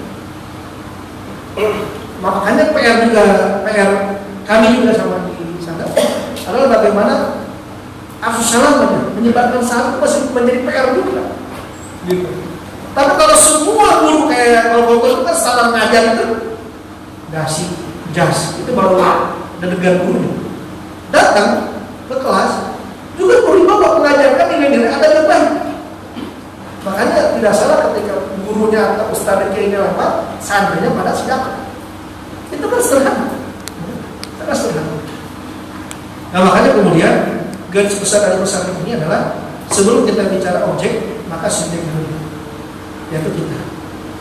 Makanya PR kami juga sama di sana adalah bagaimana salam menyebarkan salam masih menjadi PR juga. Gitu. Tapi kalau semua guru kayak kalau itu kan salah ngajar itu jas itu baru dedegan gurunya. Datang ke kelas Juga guru bapak mengajarkan nilai-nilai adab yang baik. Makanya tidak salah ketika gurunya atau ustadznya kayaknya lewat, santrinya pada sedekah. Itu kan sederhana. Sangat sederhana. Nah makanya kemudian garis besar dari pesantren ini adalah sebelum kita bicara objek, maka subjek dulu, yaitu kita.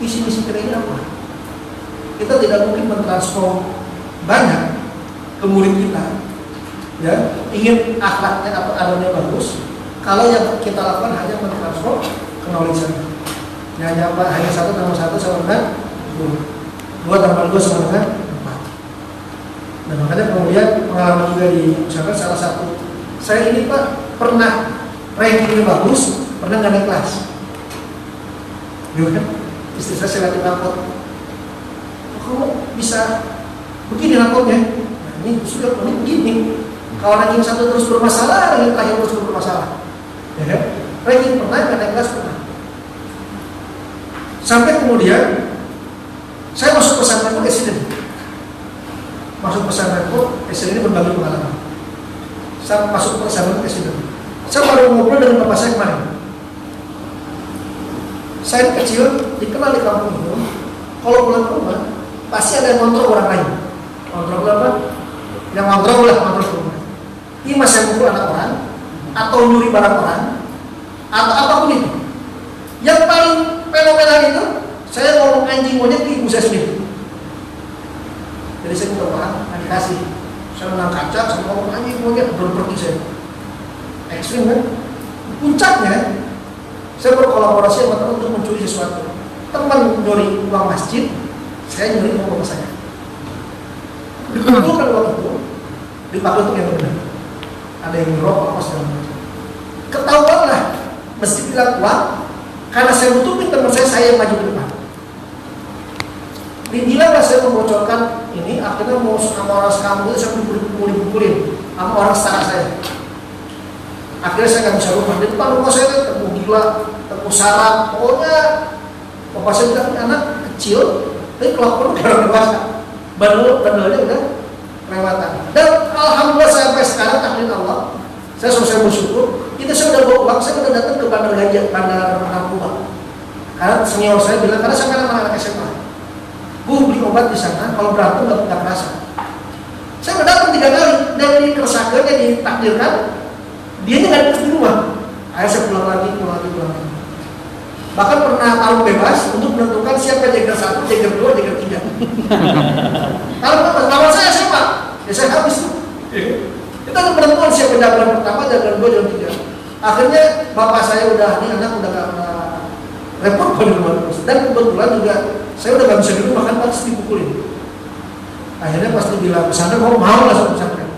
Isi-isi kita ini apa? Kita tidak mungkin mentransform banyak ke murid kita, ya, ingin akhlaknya atau adabnya bagus, kalau yang kita lakukan hanya mentransform ke knowledge saja. Hanya 1 tambah 1 sama dengan 2, 2 tambah 2 sama dengan 4. Nah makanya kemudian pengalaman juga di misalkan salah satu, saya ini Pak pernah rankingnya bagus, pernah nggak naik kelas, gitu kan? Istri saya lagi rapot, kamu bisa begini rapotnya? Nah ini sudah begini. Kalau ranking 1 terus bermasalah, ranking terakhir terus bermasalah, ya kan? Ranking pernah nggak naik kelas pernah. Sampai kemudian saya masuk pesantren pun SID. Masuk pesantren pun SID ini berbagi pengalaman. Saya masuk pesantren SID. Saya baru ngobrol dengan bapak saya kemarin. Saya kecil dikenal di kampung itu, kalau pulang ke rumah pasti ada yang ngontrol orang lain. Ngontrol apa? Yang ngontrol ke rumah. Ini masih yang mukul anak orang, atau nyuri barang orang, atau apapun itu. Yang paling fenomenal itu, saya ngomong anjing monyet di ibu saya sendiri. Jadi saya minta maaf, dikasih. Saya menang kaca, saya ngomong anjing monyet, belum pergi saya. Ekstrim kan? Puncaknya, saya berkolaborasi sama teman untuk mencuri sesuatu. Teman nyuri uang masjid, saya nyuri uang bapak saya. Dikumpulkan uang itu, dipakai untuk yang benar. Ada yang ngerokok, apa segala macam. Ketahuanlah, mesti bilang uang, karena saya nutupin teman saya yang maju ke depan. Dibilanglah saya membocorkan ini, akhirnya mau sama orang sekampung itu saya dipukulin sama orang setara saya. Akhirnya saya nggak bisa rumah. Di depan rumah saya tepuk gila, tepuk sarap, pokoknya bapak saya bilang ini anak kecil, tapi kelakuan orang dewasa. Bandelnya udah kelewatan. Dan alhamdulillah sampai sekarang takdir Allah, saya selesai bersyukur. Itu saya udah bawa uang, saya udah datang ke Bandar Gajah, Bandar Papua. Karena senior saya bilang, karena saya kan anak SMA, gue beli obat di sana, kalau berantem nggak kerasa. Saya udah datang 3 kali, dan dikeresakan, dan ditakdirkan, dia nggak ada di rumah. Akhirnya saya pulang lagi. Bahkan pernah tarung bebas untuk menentukan siapa jaga 1, jaga 2, jaga 3. Tarung bebas, lawan saya SMA, ya saya habis tuh. Kita untuk menentukan siapa jagoan pertama, jagoan 2, jagoan 3. Akhirnya bapak saya udah, ini anak udah gak repot kalau di rumah terus. Dan kebetulan juga saya udah gak bisa di rumah kan, pasti dipukulin. Akhirnya pasti bilang pesantren, mau langsung pesantren.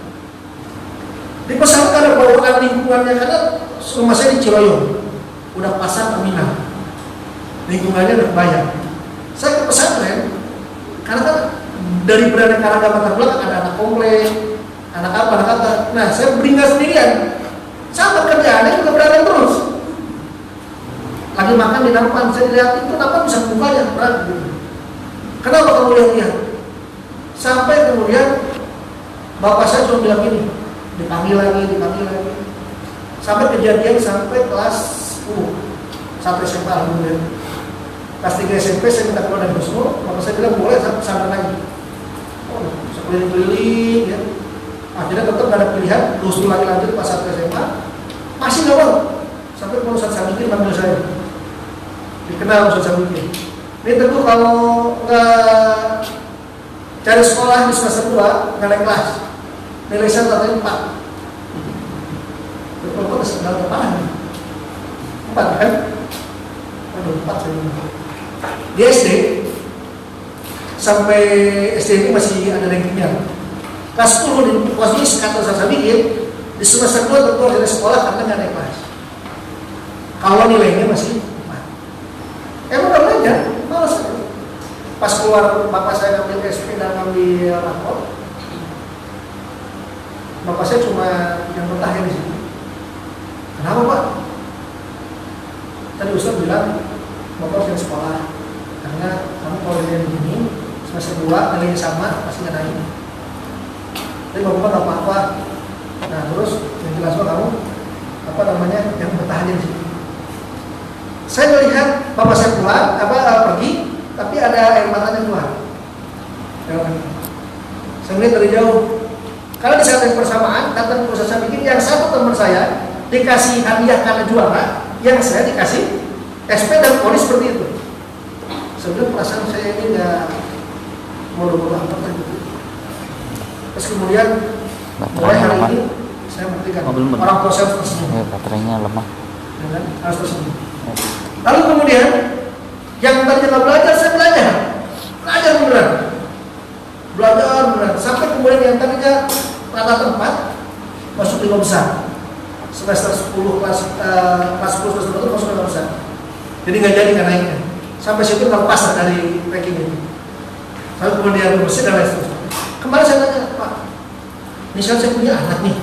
Di pesantren ada bawaan lingkungannya, karena rumah saya di Ciroyong, udah pasar terminal, lingkungannya udah bayar. Saya ke pesantren karena kan dari beraneka ragam latar belakang, ada anak komplek, anak apa. Nah saya beringas sendirian, sama kerjaannya juga berada terus. Lagi makan di depan, saya lihat itu kenapa bisa bukanya berat gitu. Kenapa kamu lihat? Sampai kemudian bapak saya cuma bilang gini, dipanggil lagi. Sampai kejadian sampai kelas 10, sampai SMA alhamdulillah. Kelas 3 SMP saya minta keluar dari Bosmo, bapak saya bilang boleh sampai lagi. Oh, bisa keliling-keliling ya. Akhirnya tetap gak ada pilihan, terus lagi lanjut pas 1 SMA, masih gak mau. Sampai kalau Ustaz Samikir manggil saya, dikenal Ustaz Samikir. Ini tentu kalau nggak cari sekolah di semester 2, nggak naik kelas, nilai saya katanya 4. Kalau sedang kepala 4 kan? Aduh 4 saya bilang. Di SD sampai SD ini masih ada rankingnya. Kelas 10 di kelas ini kata saya bikin di semester 2 tentu harus dari sekolah karena nggak naik kelas. Kalau nilainya masih 4. Emang nggak belajar, malas sekali. Pas keluar bapak saya ngambil SP dan ngambil rapor, bapak saya cuma yang bertahan di sini. Kenapa Pak? Tadi Ustaz bilang bapak harus dari sekolah karena kamu kalau nilai begini semester 2 nilainya sama pasti nggak naik. Tapi bapak nggak apa-apa. Nah terus yang jelas Pak kamu yang bertahan di situ. Saya melihat bapak saya pulang, pergi, tapi ada air matanya keluar. Saya melihat dari jauh. Karena di saat yang bersamaan datang perusahaan saya bikin, yang satu teman saya dikasih hadiah karena juara, yang saya dikasih SP dan polis seperti itu. Sebenarnya perasaan saya ini nggak mau apa gitu. Terus kemudian mulai hari ini saya buktikan orang tua saya harus tersenyum. Baterainya lemah. Ya, harus tersenyum. Lalu kemudian yang tadinya belajar, saya belajar beneran. Sampai kemudian yang tadinya rata tempat masuk di besar. Semester 10 kelas 10 semester 1 masuk di besar. Jadi nggak jadi karena ini. Sampai situ terlepas dari ranking itu. Lalu kemudian bersih dan lain sebagainya. Kemarin saya tanya, Pak, misalnya saya punya anak nih,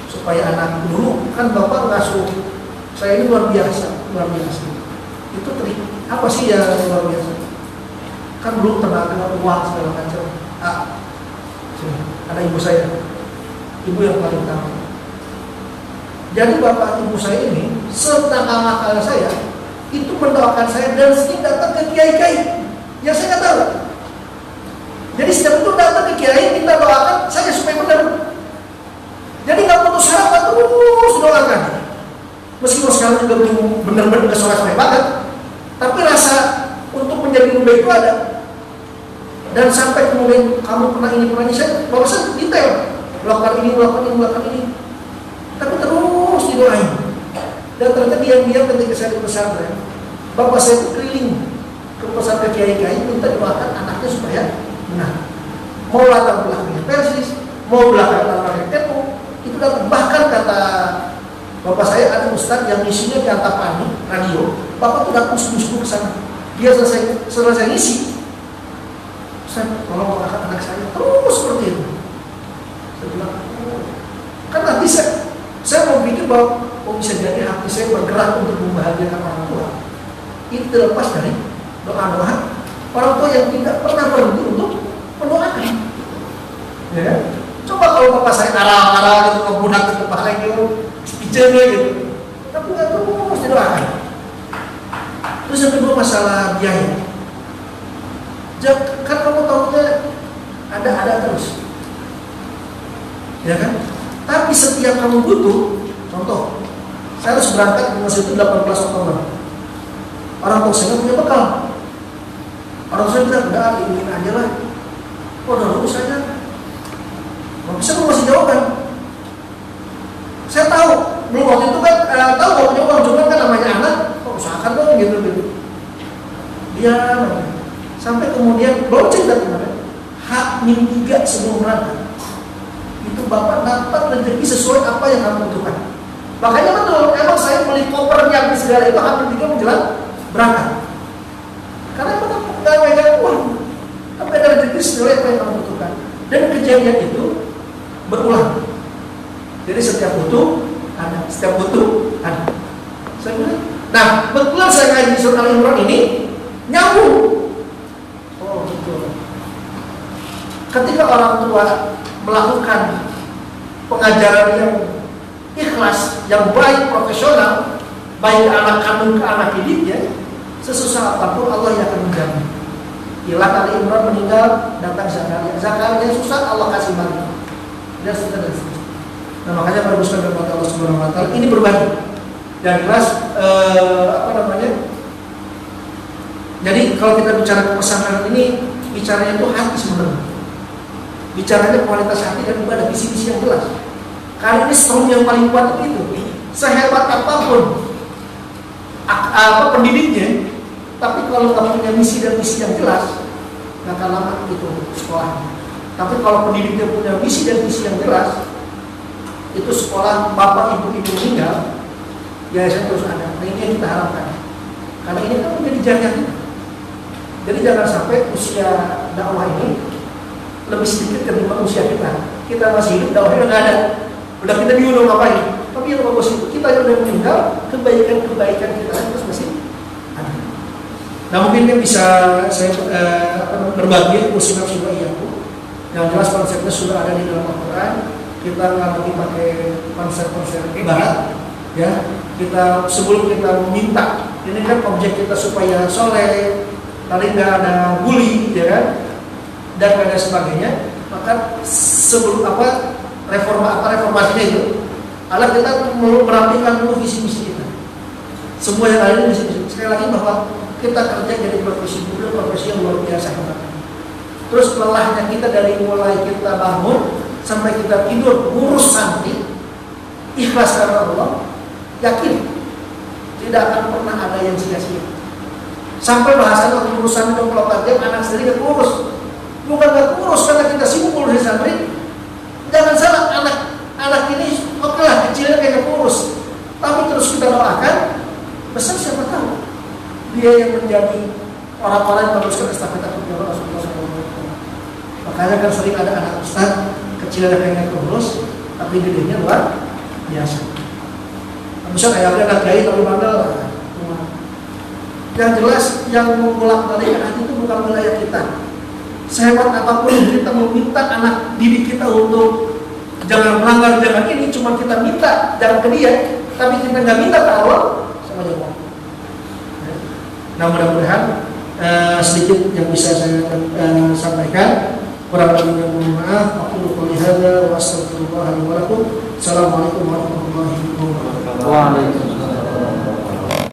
supaya anak dulu kan bapak ngasuh saya ini luar biasa. Itu trik apa sih yang luar biasa? Kan belum tenaga uang segala macam. Ada ibu saya, ibu yang paling utama. Jadi bapak ibu saya ini senakal-nakal saya itu mendoakan saya dan sering datang ke kiai-kiai yang saya nggak tahu. Jadi setiap itu datang ke kiai minta doakan saya supaya benar. Jadi nggak putus harapan, terus doakan. Meskipun sekarang juga belum benar-benar kesolat banget, tapi rasa untuk menjadi lebih baik itu ada. Dan sampai kemudian kamu pernah ini saya barusan detail melakukan ini. Tapi terus didoain. Dan ternyata diam-diam ketika saya di pesantren, bapak saya itu keliling ke pesantren kiai-kiai minta doakan anaknya supaya benar. Mau latar belakangnya Persis, mau latar belakangnya NU, itu datang. Bahkan kata bapak saya ada ustadz yang isinya di Antapani radio, bapak tuh datang subuh-subuh ke sana. Dia selesai ngisi, Ustaz, tolong doakan anak saya terus seperti itu. Saya bilang, kan nanti saya mau pikir bahwa bisa jadi hati saya bergerak untuk membahagiakan orang tua. Itu terlepas dari doa-doa orang tua yang tidak pernah berhenti untuk mendoakan. Ya kan? Coba kalau bapak saya arah-arah gitu, kebunak ke kepala gitu, bicara gitu, tapi nggak terus didoakan. Terus yang kedua masalah biaya. Kan kamu tahunya ada terus, ya kan? Tapi setiap kamu butuh, contoh, saya harus berangkat ke masjid itu 18 Oktober. Orang tua saya punya bekal. Orang tua saya bilang, udah ingin aja lah. Oh, udah lulus saja. Nggak bisa kamu masih jawaban. Saya tahu, belum waktu itu kan tahu kalau punya uang, cuma kan namanya anak, kok usahakan dong gitu. Dia sampai kemudian baru cerita kemarin, H-3 sebelum berangkat. Itu bapak dapat rezeki sesuai apa yang kamu butuhkan. Makanya betul, emang saya beli koper yang segala itu H-3 menjelang berangkat. Karena emang nggak megang uang, tapi ada rezeki sesuai apa yang kamu butuhkan. Dan kejadian itu berulang. Jadi setiap butuh ada, setiap butuh ada. Saya bilang, nah betul saya ngaji surah Al-Imran ini nyambung. Oh betul. Ketika orang tua melakukan pengajaran yang ikhlas, yang baik, profesional, baik anak kandung ke anak didiknya, sesusah apapun Allah yang akan menjamin. Hilang Ali Imran meninggal, datang Zakaria. Zakaria susah, Allah kasih balik. Dia sudah dan seterusnya. Nah makanya pada Ustaz dan Allah Subhanahu Wa Taala ini berbagi. Dan jelas jadi kalau kita bicara pesantren ini, bicaranya itu hati sebenarnya. Bicaranya kualitas hati dan ibadah, visi-visi yang jelas. Karena ini strong yang paling kuat itu. Sehebat apapun pendidiknya, tapi kalau nggak punya misi dan visi yang jelas, nggak akan lama itu sekolah. Tapi kalau pendidiknya punya misi dan visi yang jelas, itu sekolah bapak ibu meninggal, yayasan terus ada. Nah ini yang kita harapkan. Karena ini kan menjadi jaringan kita. Jadi jangan sampai usia dakwah ini lebih sedikit ketimbang usia kita. Kita masih hidup, dakwahnya nggak ada. Udah kita bingung ngapain. Tapi yang bagus itu kita yang udah meninggal, kebaikan kita terus masih ada. Nah mungkin ini bisa saya berbagi usul aku. Yang jelas konsepnya sudah ada di dalam Al-Quran. Kita nggak lagi pakai konsep-konsep barat, Ya, kita sebelum kita meminta, ini kan objek kita supaya soleh, kali nggak ada bully, ya kan, dan ada sebagainya. Maka sebelum reformasinya itu, adalah kita merapikan dulu visi misi kita. Semua yang ada di sini. Sekali lagi bahwa kita kerja jadi profesi muda, profesi yang luar biasa hebat. Terus lelahnya kita dari mulai kita bangun sampai kita tidur ngurus santri, ikhlas karena Allah, yakin tidak akan pernah ada yang sia-sia. Sampai bahasan urusan 24 jam anak sendiri gak kurus. Bukan gak kurus karena kita sibuk ngurusin santri. Jangan salah, anak ini oke lah kecilnya kayak kurus, tapi terus kita doakan besar, siapa tahu dia yang menjadi orang-orang yang meneruskan estafet kepemimpinan Rasulullah SAW. Makanya kan sering ada anak ustaz kecil ada pengen kurus, tapi gedenya luar biasa. Misal kayak anak kiai tapi bandel. Yang jelas yang memulak balik anak itu bukan wilayah kita. Sehebat apapun kita meminta anak didik kita untuk jangan melanggar, jangan ini, cuma kita minta jangan ke dia, tapi kita nggak minta ke Allah, sama aja bohong. Nah mudah-mudahan sedikit yang bisa saya sampaikan. Kurang lebihnya mohon maaf. Aku qouli hadza wa astaghfirullah li wa lakum. Assalamualaikum warahmatullahi wabarakatuh. Waalaikumsalam.